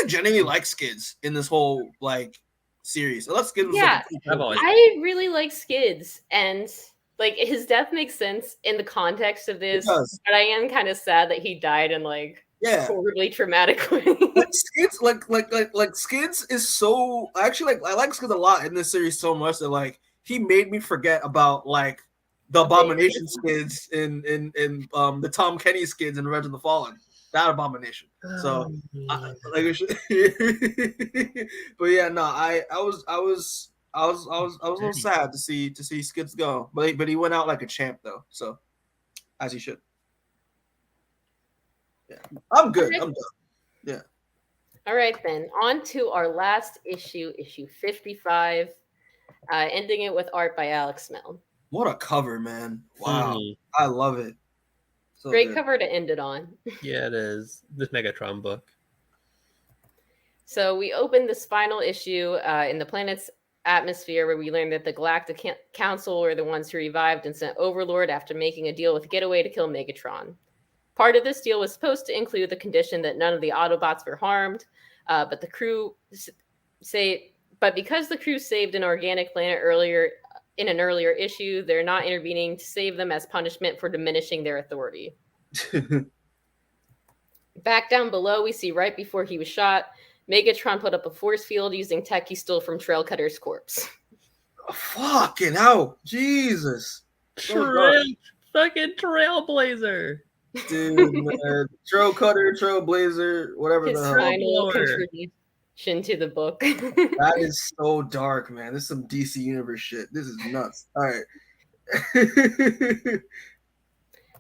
genuinely like Skids in this whole series. I love Skids. Yeah, I really like Skids, and his death makes sense in the context of this. But I am kind of sad that he died in horribly traumatic way. Skids, Skids is so. Actually, I like Skids a lot in this series so much that he made me forget about the Abomination Skids in the Tom Kenny Skids in Revenge of the Fallen. That Abomination. So, but yeah, no, I was a little sad to see Skids go, but he went out like a champ though. So, as he should. Yeah, I'm good. I'm done. Yeah. All right, then. On to our last issue 55, ending it with art by Alex Milne. What a cover, man. Wow. I love it. So great good. cover to end it on. Yeah, it is. This Megatron book. So we opened this final issue in the planet's atmosphere, where we learned that the Galactic Council were the ones who revived and sent Overlord after making a deal with Getaway to kill Megatron. Part of this deal was supposed to include the condition that none of the Autobots were harmed, but because the crew saved an organic planet in an earlier issue, they're not intervening to save them as punishment for diminishing their authority. Back down below, we see right before he was shot, Megatron put up a force field using tech he stole from Trailcutter's corpse. Fucking hell. Jesus. Fucking Trailblazer. Dude, man. Trailblazer, whatever his the hell. final contribution to the book. That is so dark, man. This is some DC Universe shit. This is nuts. All right.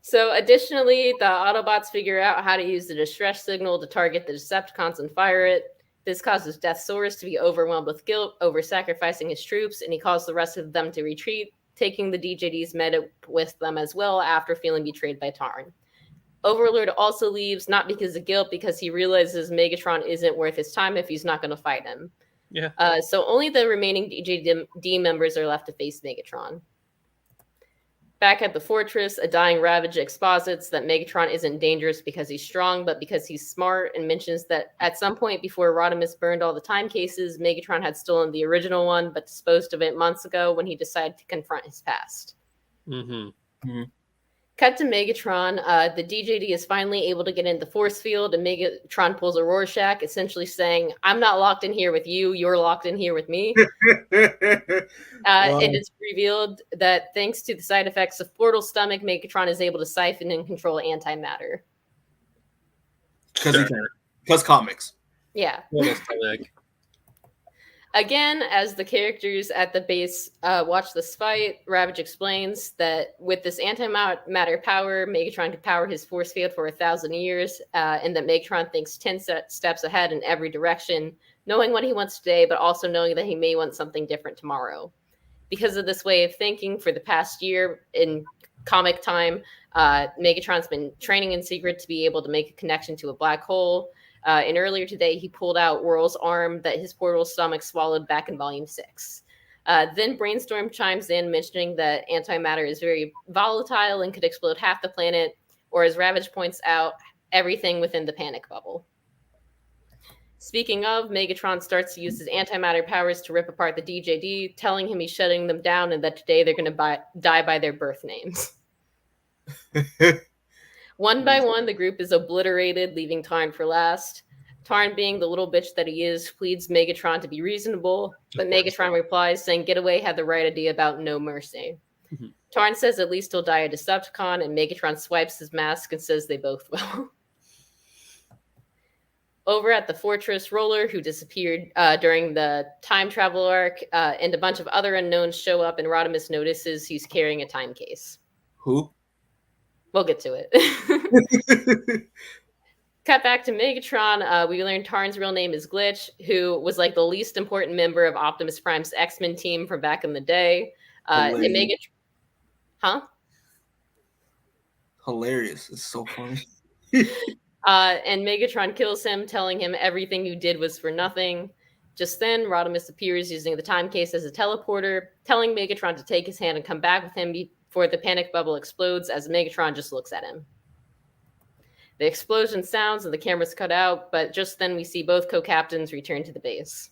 So, additionally, the Autobots figure out how to use the distress signal to target the Decepticons and fire it. This causes Deathsaurus to be overwhelmed with guilt over sacrificing his troops, and he calls the rest of them to retreat, taking the DJD's med with them as well after feeling betrayed by Tarn. Overlord also leaves, not because of guilt, because he realizes Megatron isn't worth his time if he's not going to fight him. Yeah. So only the remaining DJD members are left to face Megatron. Back at the fortress, a dying Ravage exposits that Megatron isn't dangerous because he's strong, but because he's smart, and mentions that at some point before Rodimus burned all the time cases, Megatron had stolen the original one, but disposed of it months ago when he decided to confront his past. Cut to Megatron. The DJD is finally able to get in the force field, and Megatron pulls a Rorschach, essentially saying, I'm not locked in here with you, you're locked in here with me. And it's revealed that thanks to the side effects of Portal Stomach, Megatron is able to siphon and control antimatter. Because he can. Because comics. Yeah. What comic? Again, as the characters at the base watch this fight, Ravage explains that with this antimatter power, Megatron could power his force field for 1,000 years, and that Megatron thinks 10 steps ahead in every direction, knowing what he wants today, but also knowing that he may want something different tomorrow. Because of this way of thinking, for the past year in comic time, Megatron's been training in secret to be able to make a connection to a black hole. And earlier today, he pulled out Whirl's arm that his portal stomach swallowed back in Volume 6. Then Brainstorm chimes in, mentioning that antimatter is very volatile and could explode half the planet, or as Ravage points out, everything within the panic bubble. Speaking of, Megatron starts to use his antimatter powers to rip apart the DJD, telling him he's shutting them down and that today they're going to die by their birth names. One by one, the group is obliterated, leaving Tarn for last. Tarn, being the little bitch that he is, pleads Megatron to be reasonable, but Megatron replies saying Getaway had the right idea about no mercy. Mm-hmm. Tarn says at least he'll die a Decepticon, and Megatron swipes his mask and says they both will. Over at the Fortress, Roller, who disappeared during the time travel arc, and a bunch of other unknowns show up, and Rodimus notices he's carrying a time case. Who? We'll get to it. Cut back to Megatron. We learned Tarn's real name is Glitch, who was like the least important member of Optimus Prime's X-Men team from back in the day. Huh? Hilarious. It's so funny. And Megatron kills him, telling him everything you did was for nothing. Just then, Rodimus appears using the time case as a teleporter, telling Megatron to take his hand and come back with him before the panic bubble explodes, as Megatron just looks at him. The explosion sounds and the cameras cut out, but just then we see both co-captains return to the base.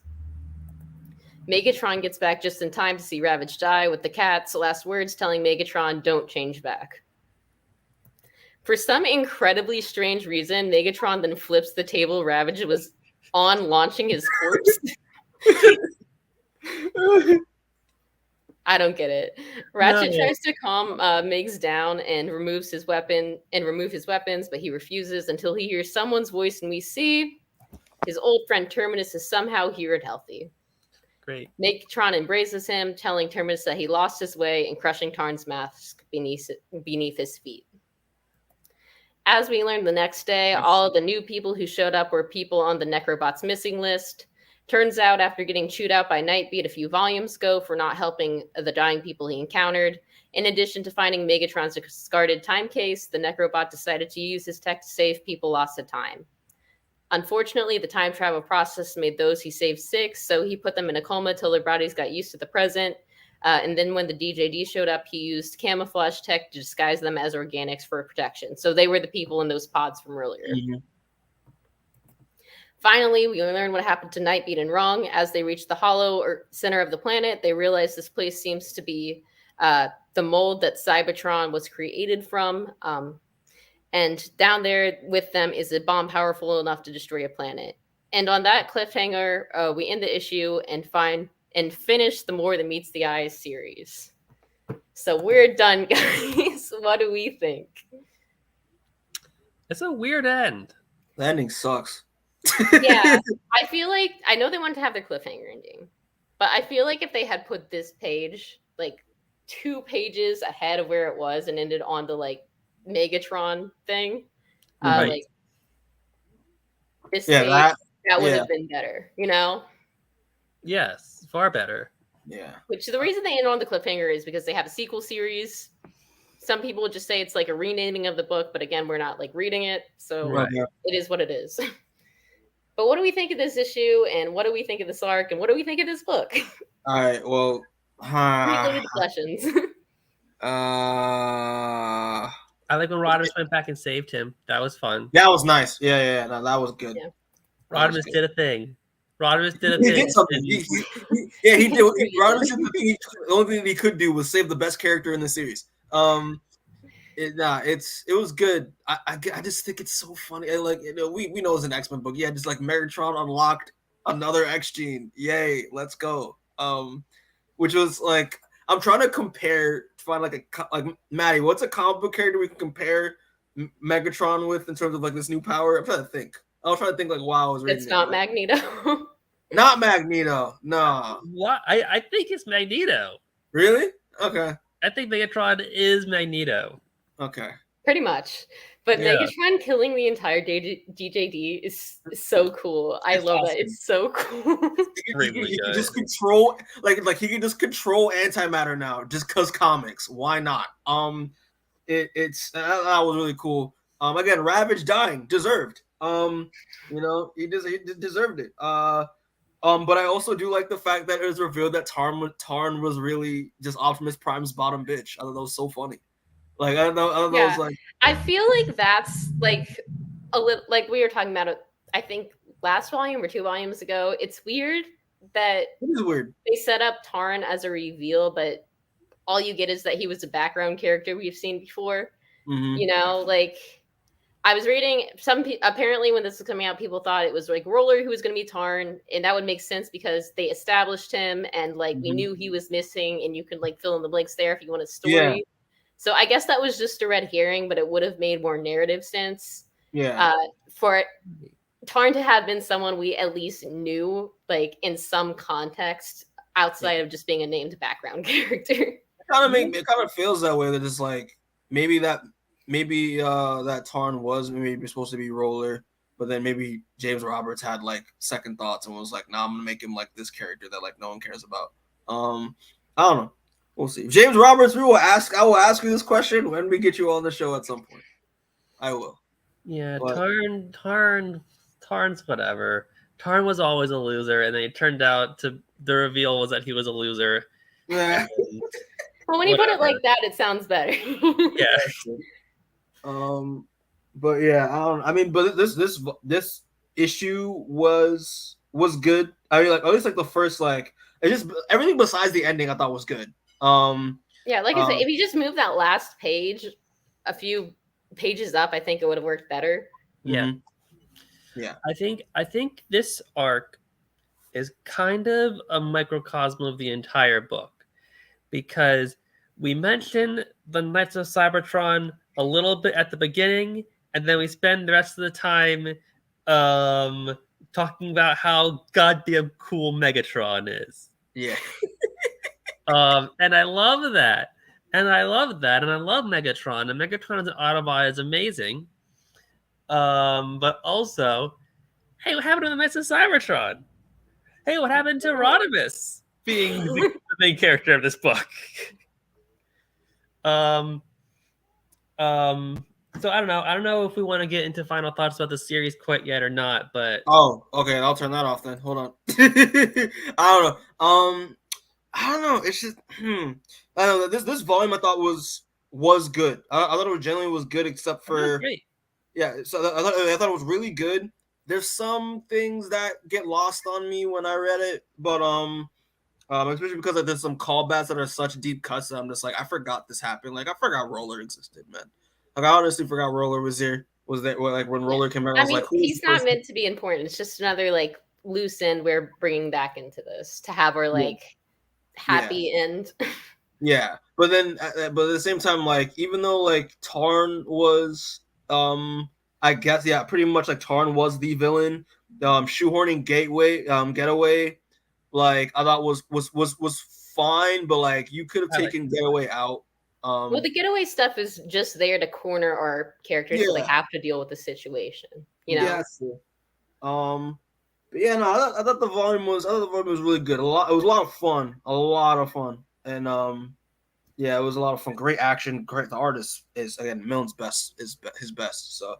Megatron gets back just in time to see Ravage die, with the cat's last words telling Megatron, "Don't change back." For some incredibly strange reason, Megatron then flips the table Ravage was on, launching his corpse. I don't get it. Ratchet tries to calm Meigs down and remove his weapons, but he refuses until he hears someone's voice, and we see his old friend Terminus is somehow here and healthy. Great. Megatron embraces him, telling Terminus that he lost his way and crushing Tarn's mask beneath his feet. As we learned the next day, all of the new people who showed up were people on the Necrobot's missing list. Turns out, after getting chewed out by Nightbeat a few volumes ago for not helping the dying people he encountered, in addition to finding Megatron's discarded time case, the Necrobot decided to use his tech to save people lost to time. Unfortunately, the time travel process made those he saved sick, so he put them in a coma till their bodies got used to the present. And then when the DJD showed up, he used camouflage tech to disguise them as organics for protection. So they were the people in those pods from earlier. Mm-hmm. Finally, we learn what happened to Nightbeat and Wrong. As they reach the hollow or center of the planet, they realize this place seems to be the mold that Cybertron was created from. And down there with them is a bomb powerful enough to destroy a planet. And on that cliffhanger, we end the issue and finish the More Than Meets the Eye series. So we're done, guys. What do we think? It's a weird end. The ending sucks. Yeah, I feel like, I know they wanted to have their cliffhanger ending, but I feel like if they had put this page like 2 pages ahead of where it was and ended on the like Megatron thing, right. like this page, that would have been better, you know? Yes, far better. Yeah. Which the reason they end on the cliffhanger is because they have a sequel series. Some people just say it's like a renaming of the book, but again, we're not like reading it, so It is what it is. But what do we think of this issue, and what do we think of this arc, and what do we think of this book? All right, well, questions. I like when Rodimus went back and saved him. That was fun. That was nice. Yeah, no, that was good. Yeah. Rodimus did a thing. Rodimus did a thing. He did something. He did. Rodimus did the thing. The only thing he could do was save the best character in the series. It was good. I just think it's so funny. Like, you know, we know it's an X-Men book. Yeah, just like Megatron unlocked another X gene. Yay, let's go. Which was like, I'm trying to find like Maddie, what's a comic book character we can compare Megatron with in terms of like this new power? I'm trying to think. I was trying to think like while I was reading It's not it. Magneto. Not Magneto. No. What? I think it's Magneto. Really? Okay. I think Megatron is Magneto. Okay. Pretty much. But Yeah. Megatron killing the entire DJD is so cool. I love that. awesome. It's so cool. Really He can good. just control like he can just control antimatter now, just cause comics. Why not? It's that was really cool. Again, Ravage dying, deserved. He deserved it. But I also do like the fact that it was revealed that Tarn was really just Optimus Prime's bottom bitch. I thought that was so funny. Like I don't know, Yeah. I was like, I feel like that's like a little like we were talking about it, I think last volume or 2 volumes ago. It's weird that it is weird. they set up Tarn as a reveal, but all you get is that he was a background character we've seen before. Mhm. You know, like I was reading apparently when this was coming out, people thought it was like Roller who was going to be Tarn, and that would make sense because they established him and like we Mhm. knew he was missing, and you can like fill in the blanks there if you want a story. Yeah. So I guess that was just a red herring, but it would have made more narrative sense. Yeah. For Tarn to have been someone we at least knew, like in some context, outside of just being a named background character. It kind of feels that way. That it's like maybe that Tarn was maybe supposed to be Roller, but then maybe James Roberts had like second thoughts and was like, "Nah, I'm gonna make him like this character that like no one cares about." I don't know. We'll see. James Roberts, I will ask you this question when we get you on the show at some point. I will. Yeah, But- Tarn's whatever. Tarn was always a loser, and then it turned out the reveal was that he was a loser. Yeah. Well, when you put it Whatever. like that, it sounds better. Yeah. But yeah, I mean, but this issue was good. I mean, like at least like the first like it just everything besides the ending I thought was good. Yeah, like I said, if you just move that last page a few pages up, I think it would have worked better. Yeah. Mhm. Yeah. I think this arc is kind of a microcosm of the entire book, because we mention the Knights of Cybertron a little bit at the beginning, and then we spend the rest of the time talking about how goddamn cool Megatron is. Yeah. And I love that. And I love Megatron. And Megatron as an Autobot is amazing. But also, hey, what happened to the Knights of Cybertron? Hey, what happened to Rodimus being the main character of this book? So I don't know. I don't know if we want to get into final thoughts about the series quite yet or not, but Oh, okay. I'll turn that off then. Hold on. I don't know. I don't know. It's just I don't know. This volume I thought was good. I thought it genuinely was good, except for great. yeah. So I thought it was really good. There's some things that get lost on me when I read it, but especially because there's some callbacks that are such deep cuts that I'm just like, I forgot this happened. Like I forgot Roller existed, man. Like I honestly forgot Roller was there. Was that like when Roller came out? I was like, who's he's the not person? meant to be important. It's just another like loose end we're bringing back into this to have our like happy end. Yeah, but then, but at the same time, like even though like Tarn was, I guess yeah, pretty much like Tarn was the villain. Shoehorning Getaway, like I thought was fine, but like you could have taken Getaway out. Well, the Getaway stuff is just there to corner our characters so they have to deal with the situation. You know. Yeah, true. But yeah, no, I thought the volume was really good. It was a lot of fun, and yeah, it was a lot of fun. Great action, great. The artist is again Milne's best is his best. So,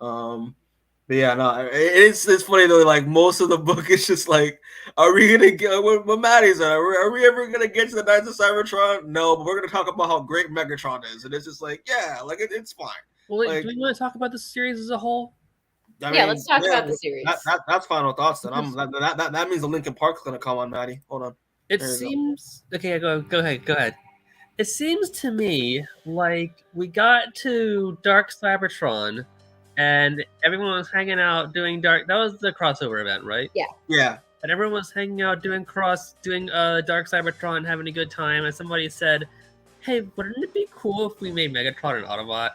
but yeah, no, it's funny though. Like most of the book is just like, are we gonna get what Maddie's at? Are we ever gonna get to the Knights of Cybertron? No, but we're gonna talk about how great Megatron is, and it's just like, yeah, like it's fine. Well, like, do we want to talk about the series as a whole? I mean, let's talk about the series. That's final thoughts. Then that means the Linkin Park's gonna come on, Maddie. Hold on. It seems okay. Go ahead. It seems to me like we got to Dark Cybertron, and everyone was hanging out doing Dark. That was the crossover event, right? Yeah. Yeah. And everyone was hanging out doing Dark Cybertron, having a good time. And somebody said, "Hey, wouldn't it be cool if we made Megatron an Autobot?"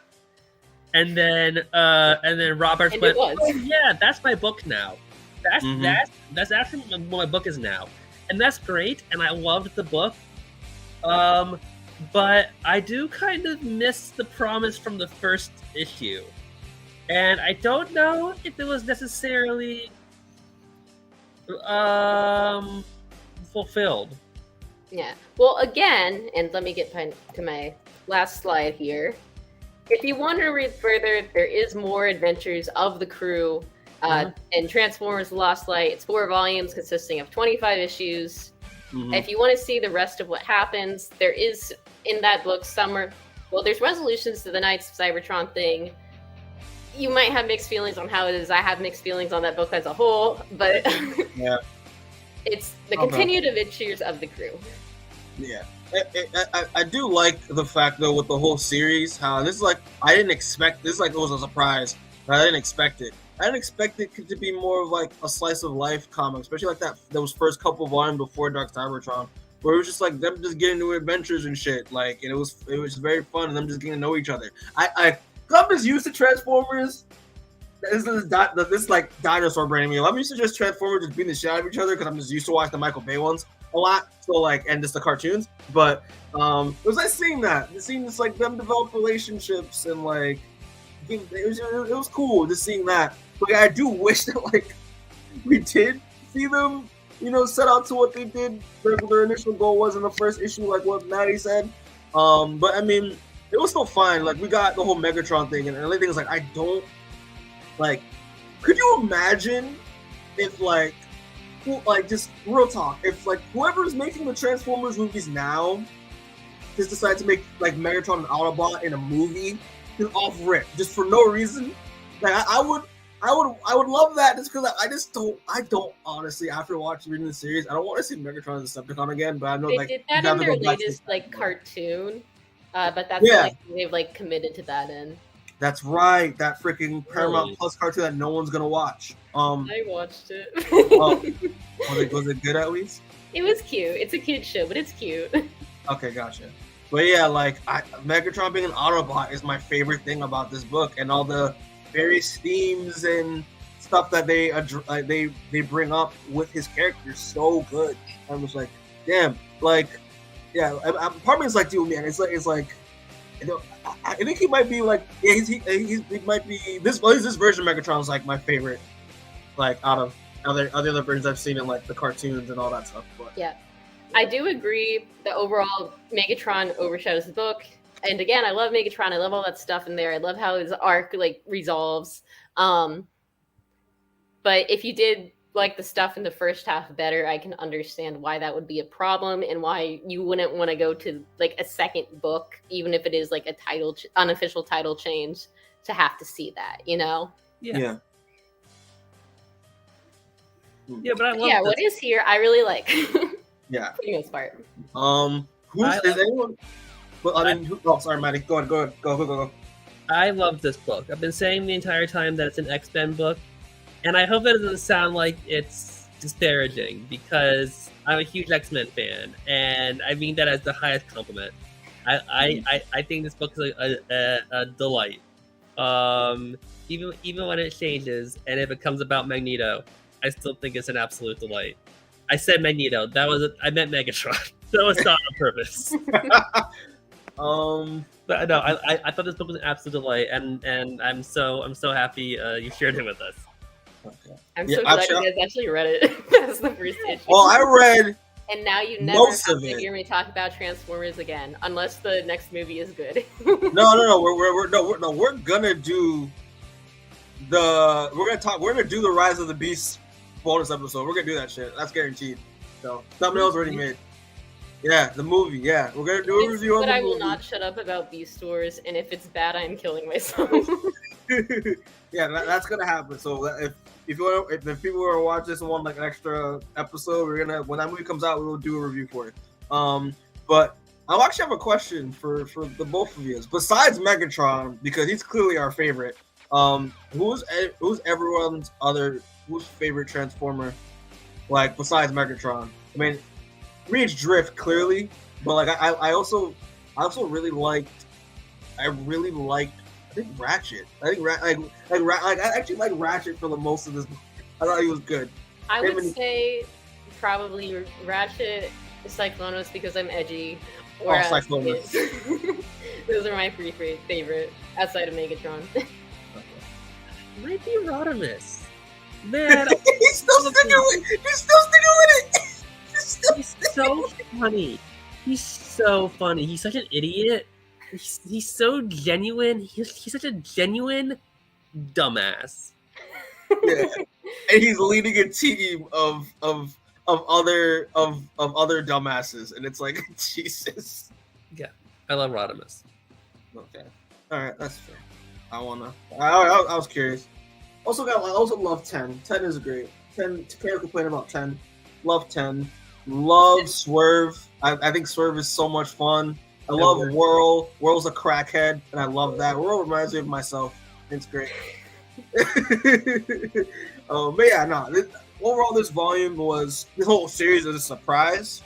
and then Roberts And went, it was. "Oh yeah, that's my book now. That's Mhm. that's actually what my book is now," and that's great. And I loved the book, but I do kind of miss the promise from the first issue, and I don't know if it was necessarily fulfilled. Yeah. Well, again, and let me get to my last slide here. If you want to read further, there is more adventures of the crew in Transformers: The Lost Light. It's 4 volumes consisting of 25 issues. If you want to see the rest of what happens, there is in that book there's resolutions to the Knights of Cybertron thing. You might have mixed feelings on how it is. I have mixed feelings on that book as a whole, but Yeah. it's the continued adventures of the crew. Yeah. I do like the fact though with the whole series how this is like I didn't expect this, like it was a surprise, but I didn't expect it. I didn't expect it to be more of like a slice of life comic, especially like those first couple volumes before Dark Cybertron, where it was just like them just getting new adventures and shit. Like, and it was very fun, and them just getting to know each other. I'm just used to Transformers. This like dinosaur brain in me. I'm used to just Transformers just beating the shit out of each other because I'm just used to watching the Michael Bay ones a lot. So like, and just the cartoons. But it was like seeing this like them develop relationships and like it was cool just seeing that. But I do wish that like we did see them, set out to what they did. Their initial goal was in the first issue, like what Maddie said. But I mean, it was still fine. Like we got the whole Megatron thing, and the only thing is like I don't like. Could you imagine if like just real talk, if like whoever's making the Transformers movies now just decide to make like Megatron and Autobot in a movie, just off rip, just for no reason? Like I would love that just because I don't honestly, after reading the series, I don't want to see Megatron as a Decepticon again. But I know They like did that in their latest like cartoon, but that's they've like committed to that in. That's right, that freaking Paramount Plus cartoon that no one's gonna watch. I watched it. Was it good at least? It was cute. It's a kid show, but it's cute. Okay, gotcha. But yeah, like Megatron being an Autobot is my favorite thing about this book, and all the various themes and stuff that they bring up with his character is so good. I'm just like, damn, like, yeah. Part of me is like, dude, man, it's like. I think he might be like, yeah, he might be this version of Megatron is like my favorite, like out of other versions I've seen in like the cartoons and all that stuff. But yeah, I do agree that overall Megatron overshadows the book. And again, I love Megatron. I love all that stuff in there. I love how his arc like resolves. But if you did like the stuff in the first half better, I can understand why that would be a problem and why you wouldn't want to go to like a second book, even if it is like a unofficial title change, to have to see that, Yeah. Yeah, but I love this. What is here, I really like. Yeah. For the most part. Is anyone? Well, I mean, sorry, Maddie. Go. I love this book. I've been saying the entire time that it's an X-Men book. And I hope that doesn't sound like it's disparaging, because I'm a huge X-Men fan, and I mean that as the highest compliment. I think this book is a delight. Even when it changes, and if it comes about Magneto, I still think it's an absolute delight. I said Magneto. I meant Megatron. That was not on purpose. But no, I thought this book was an absolute delight, and I'm so happy you shared it with us. Okay. I'm so glad you guys actually read it. That's the first issue. Well, I read. And now you never have to hear me talk about Transformers again, unless the next movie is good. No. We're gonna do We're gonna do the Rise of the Beast bonus episode. We're gonna do that shit. That's guaranteed. So thumbnail's already made. Yeah, the movie. Yeah, we're gonna do a review on the movie. But I will not shut up about Beast Wars, and if it's bad, I'm killing myself. Yeah, that's gonna happen. So if people want to watch this and want like an extra episode, when that movie comes out, we will do a review for it. But I actually have a question for the both of you. Besides Megatron, because he's clearly our favorite. Who's favorite Transformer? Like besides Megatron, I mean, Reed's Drift clearly, but like I also really liked think Ratchet. I actually like Ratchet for the most of this. I thought he was good. I would say probably Ratchet, Cyclonus because I'm edgy. Or Cyclonus. Those are my three favorite outside of Megatron. Might be Rodimus. Man, he's still sticking with it. He's so funny. He's so funny. He's such an idiot. He's so genuine. He's such a genuine dumbass. Yeah, and he's leading a team of other dumbasses, and it's like Jesus. Yeah, I love Rodimus. Okay, all right, that's fair. I was curious. I also love 10. 10 is great. 10 can't complain about 10. Love 10. Love Swerve. I think Swerve is so much fun. I love Whirl. Whirl's a crackhead, and I love that. Whirl reminds me of myself. It's great. But yeah, no. Overall, this whole series is a surprise.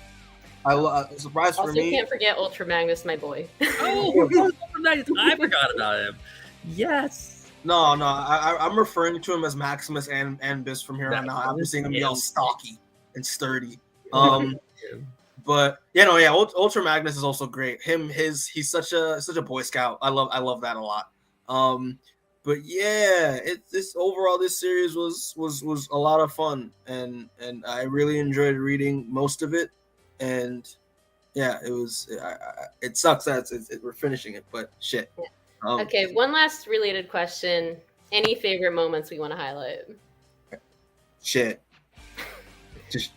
A surprise for me. Also, can't forget Ultra Magnus, my boy. Oh, Ultra Magnus! I forgot about him. Yes. No, I'm referring to him as Maximus and Biss from here on out. I'm just seeing him be all stocky and sturdy. But Ultra Magnus is also great. He's such a Boy Scout. I love that a lot. But yeah, this series was a lot of fun, and I really enjoyed reading most of it. And yeah, it was. It sucks that we're finishing it, but shit. Okay, one last related question. Any favorite moments we want to highlight? Shit. Just.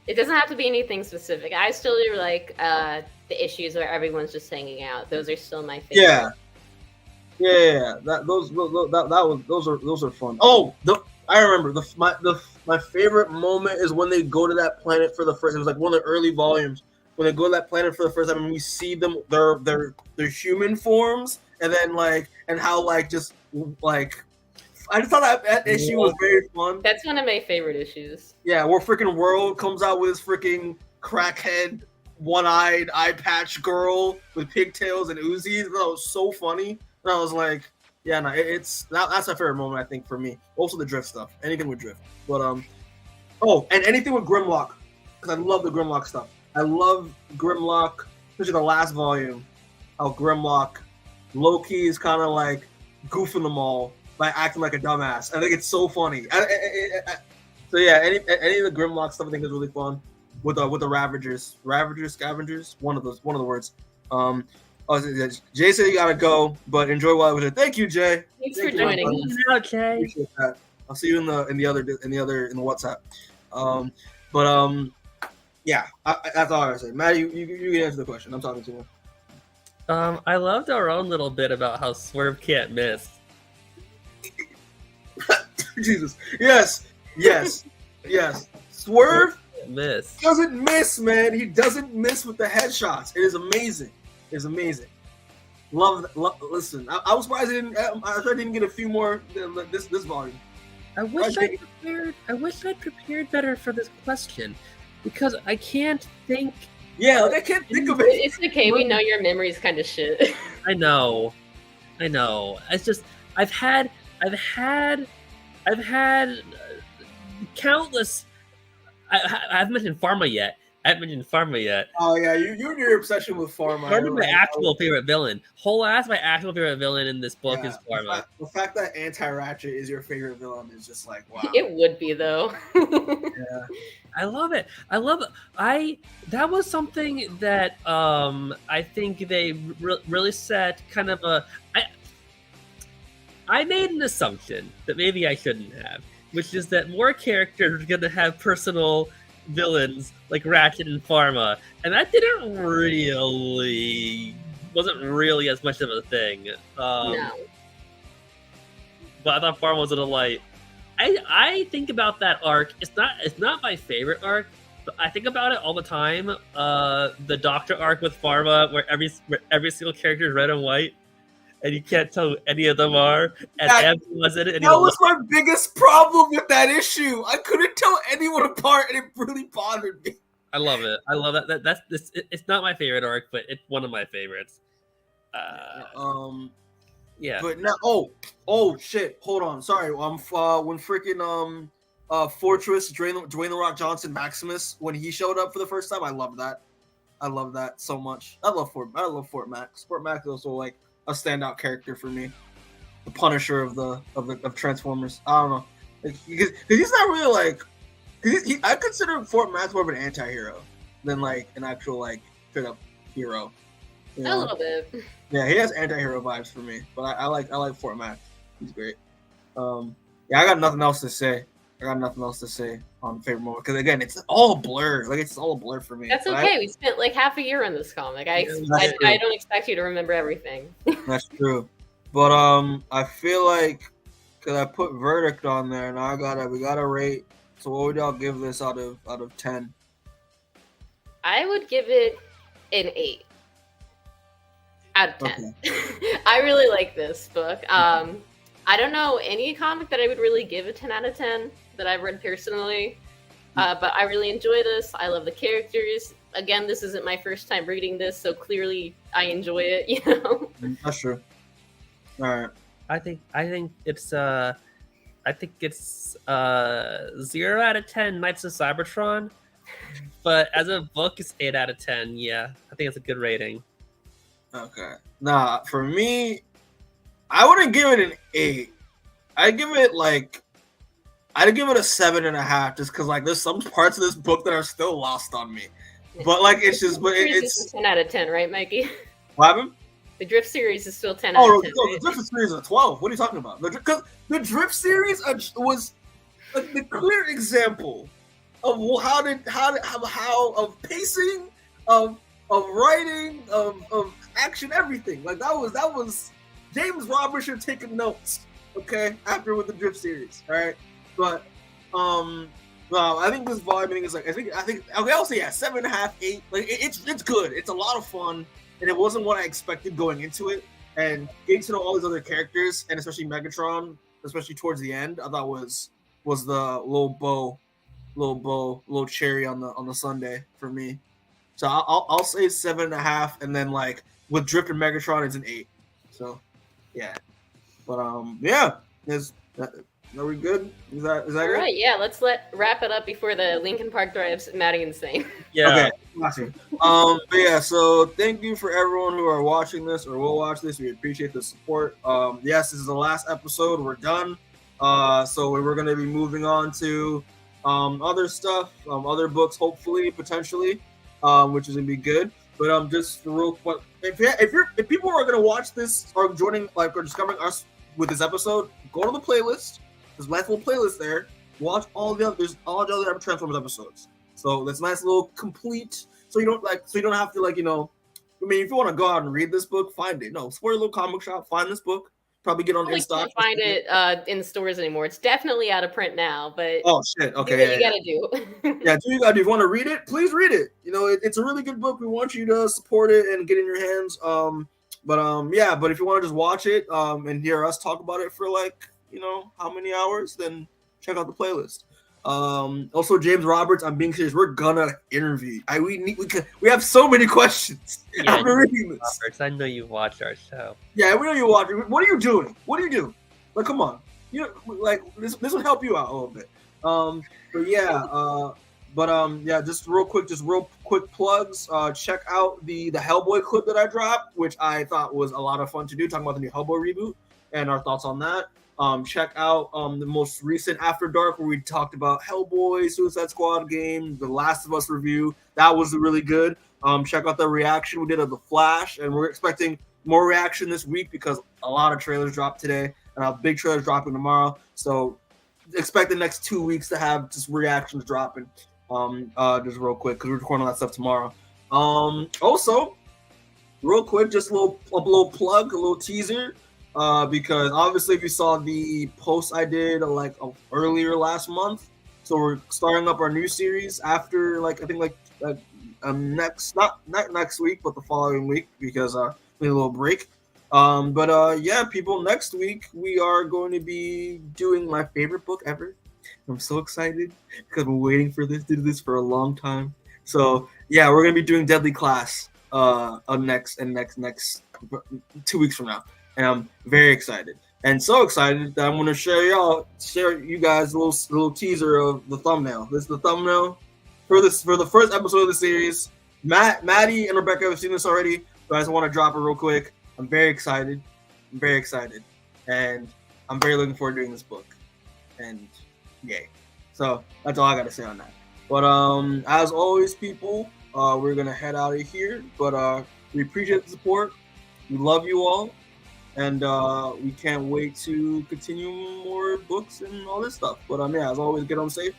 It doesn't have to be anything specific. I still do like the issues where everyone's just hanging out. Those are still my favorite. Yeah. Those are fun. Oh, I remember my favorite moment is when they go to that planet for the first. It was like one of the early volumes when they go to that planet for the first time and we see them their human forms, and then I just thought that issue was very fun. That's one of my favorite issues. Yeah, where freaking World comes out with his freaking crackhead, one-eyed, eye patch girl with pigtails and Uzis. That was so funny. And I was like, yeah, no, that's my favorite moment, I think, for me. Also the Drift stuff. Anything with Drift. But and anything with Grimlock. Because I love the Grimlock stuff. I love Grimlock, especially the last volume. How Grimlock, low-key is kind of like goofing them all by acting like a dumbass. I think it's so funny. So yeah, any of the Grimlock stuff I think is really fun. With the Ravagers, Scavengers, one of the words. Jay said you gotta go, but enjoy while I was there. Thank you, Jay. Thanks for joining us. Okay. Appreciate that. I'll see you in the WhatsApp. Yeah, that's all I was saying. Maddie, you can answer the question. I'm talking to you. I loved our own little bit about how Swerve can't miss. Jesus. Yes. Swerve doesn't miss, man. He doesn't miss with the headshots. It is amazing. It's amazing. Love. Listen, I was surprised I didn't get a few more this volume. I wish I'd prepared better for this question because I can't think. Yeah, I can't think of it. It's okay. We know your memory's kind of shit. I know. It's just I've had countless. I haven't mentioned Pharma yet. Oh yeah, you and your obsession with Pharma. Pharma's my actual favorite villain. Whole ass, my actual favorite villain in this book is Pharma. The fact that Anti-Ratchet is your favorite villain is just like wow. It would be though. Yeah. I love it. That was something that I think they really set kind of a. I made an assumption that maybe I shouldn't have, which is that more characters are going to have personal villains like Ratchet and Pharma, and that wasn't really as much of a thing. No. But I thought Pharma was a delight. I think about that arc. It's not my favorite arc, but I think about it all the time. The Doctor arc with Pharma, where every single character is red and white, and you can't tell who any of them are. And Evan was in it. That was my biggest problem with that issue. I couldn't tell anyone apart, and it really bothered me. I love it. I love that. It's not my favorite arc, but it's one of my favorites. Yeah. But now, oh shit! Hold on, sorry. When freaking Fortress, Dwayne the Rock Johnson, Maximus, when he showed up for the first time, I love that. I love that so much. I love Fort Max. Fort Max is also like a standout character for me. The Punisher of Transformers. I don't know, because he's not really like. I consider Fort Max more of an anti-hero than like an actual like straight up hero. You know? A little bit. Yeah, he has anti-hero vibes for me, but I like Fort Max. He's great. Yeah, I got nothing else to say. On favorite moment because again, it's all a blur. Like it's all a blur for me. That's okay. We spent like half a year on this comic. I don't expect you to remember everything. That's true, but I feel like because I put verdict on there, now we gotta rate. So what would y'all give this out of 10? I would give it an 8 out of 10. Okay. I really like this book. I don't know any comic that I would really give a 10 out of 10 that I've read personally, but I really enjoy this. I love the characters. Again, this isn't my first time reading this, so clearly I enjoy it. You know, that's true. All right. I think it's 0 out of 10 Knights of Cybertron, but as a book, it's 8 out of 10. Yeah, I think it's a good rating. Okay. Nah, for me, I wouldn't give it an 8. I'd give it a 7.5, just because like there's some parts of this book that are still lost on me. But like it's it's 10 out of 10, right, Mikey? What happened? The Drift series is still 10 out of 10. Oh, the Drift series is a 12. What are you talking about? Because the Drift series was the clear example of how of pacing, of writing, of action, everything. Like that was James Roberts should have taken notes. Okay, after with the Drift series, all right. But I think this volume is like I think okay. I'll say 7.5, 8. Like it's good. It's a lot of fun. And it wasn't what I expected going into it. And getting to know all these other characters, and especially Megatron, especially towards the end, I thought was the little cherry on the sundae for me. So I'll say 7.5, and then like with Drift and Megatron, it's an 8. So yeah, but yeah, are we good? Is that all good? Right? Yeah, let's wrap it up before the Linkin Park drives Maddie insane. Yeah. Okay. Awesome. But yeah, so thank you for everyone who are watching this or will watch this. We appreciate the support. Yes, this is the last episode. We're done. So we're going to be moving on to other stuff, other books, hopefully, potentially, which is going to be good. But just real quick, if people are going to watch this or joining, like, or discovering us with this episode, go to the playlist. There's a nice little playlist there. Watch all the other Transformers episodes. So that's a nice little complete. So you don't have to, like, you know, I mean, if you want to go out and read this book, find it. No, support your little comic shop, find this book. Probably get on in stock. Can't find it in stores anymore. It's definitely out of print now, but oh shit, okay, do what you gotta do. Yeah, do you gotta do. If you want to read it, please read it. You know, it's a really good book. We want you to support it and get it in your hands. But if you want to just watch it and hear us talk about it for like, you know, how many hours, then check out the playlist. Also James Roberts, I'm being serious, we're gonna interview. We have so many questions after reading this. Roberts, I know you watch our show. Yeah, we know you watch. What are you doing? Like, come on, you know, like this will help you out a little bit. Just real quick plugs. Check out the Hellboy clip that I dropped, which I thought was a lot of fun to do, talking about the new Hellboy reboot and our thoughts on that. Check out the most recent After Dark, where we talked about Hellboy, Suicide Squad game, The Last of Us review. That was really good. Check out the reaction we did of The Flash, and we're expecting more reaction this week because a lot of trailers dropped today, and our big trailers dropping tomorrow. So expect the next 2 weeks to have just reactions dropping. Just real quick, because we're recording all that stuff tomorrow. Also, real quick, just a little plug, a little teaser. Because obviously if you saw the post I did earlier last month, so we're starting up our new series after not next week, but the following week, because we need a little break. People, next week we are going to be doing my favorite book ever. I'm so excited because I've been waiting to do this for a long time. So yeah, we're gonna be doing Deadly Class next 2 weeks from now. and I'm very excited. And so excited that I'm going to share you guys a little teaser of the thumbnail. This is the thumbnail for the first episode of the series. Maddie and Rebecca have seen this already, but I just want to drop it real quick. I'm very excited. And I'm very looking forward to doing this book. And yay. So that's all I got to say on that. But as always, people, we're going to head out of here. But we appreciate the support. We love you all. And we can't wait to continue more books and all this stuff. But yeah, as always, get home safe.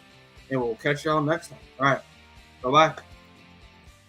And we'll catch y'all next time. All right. Bye-bye.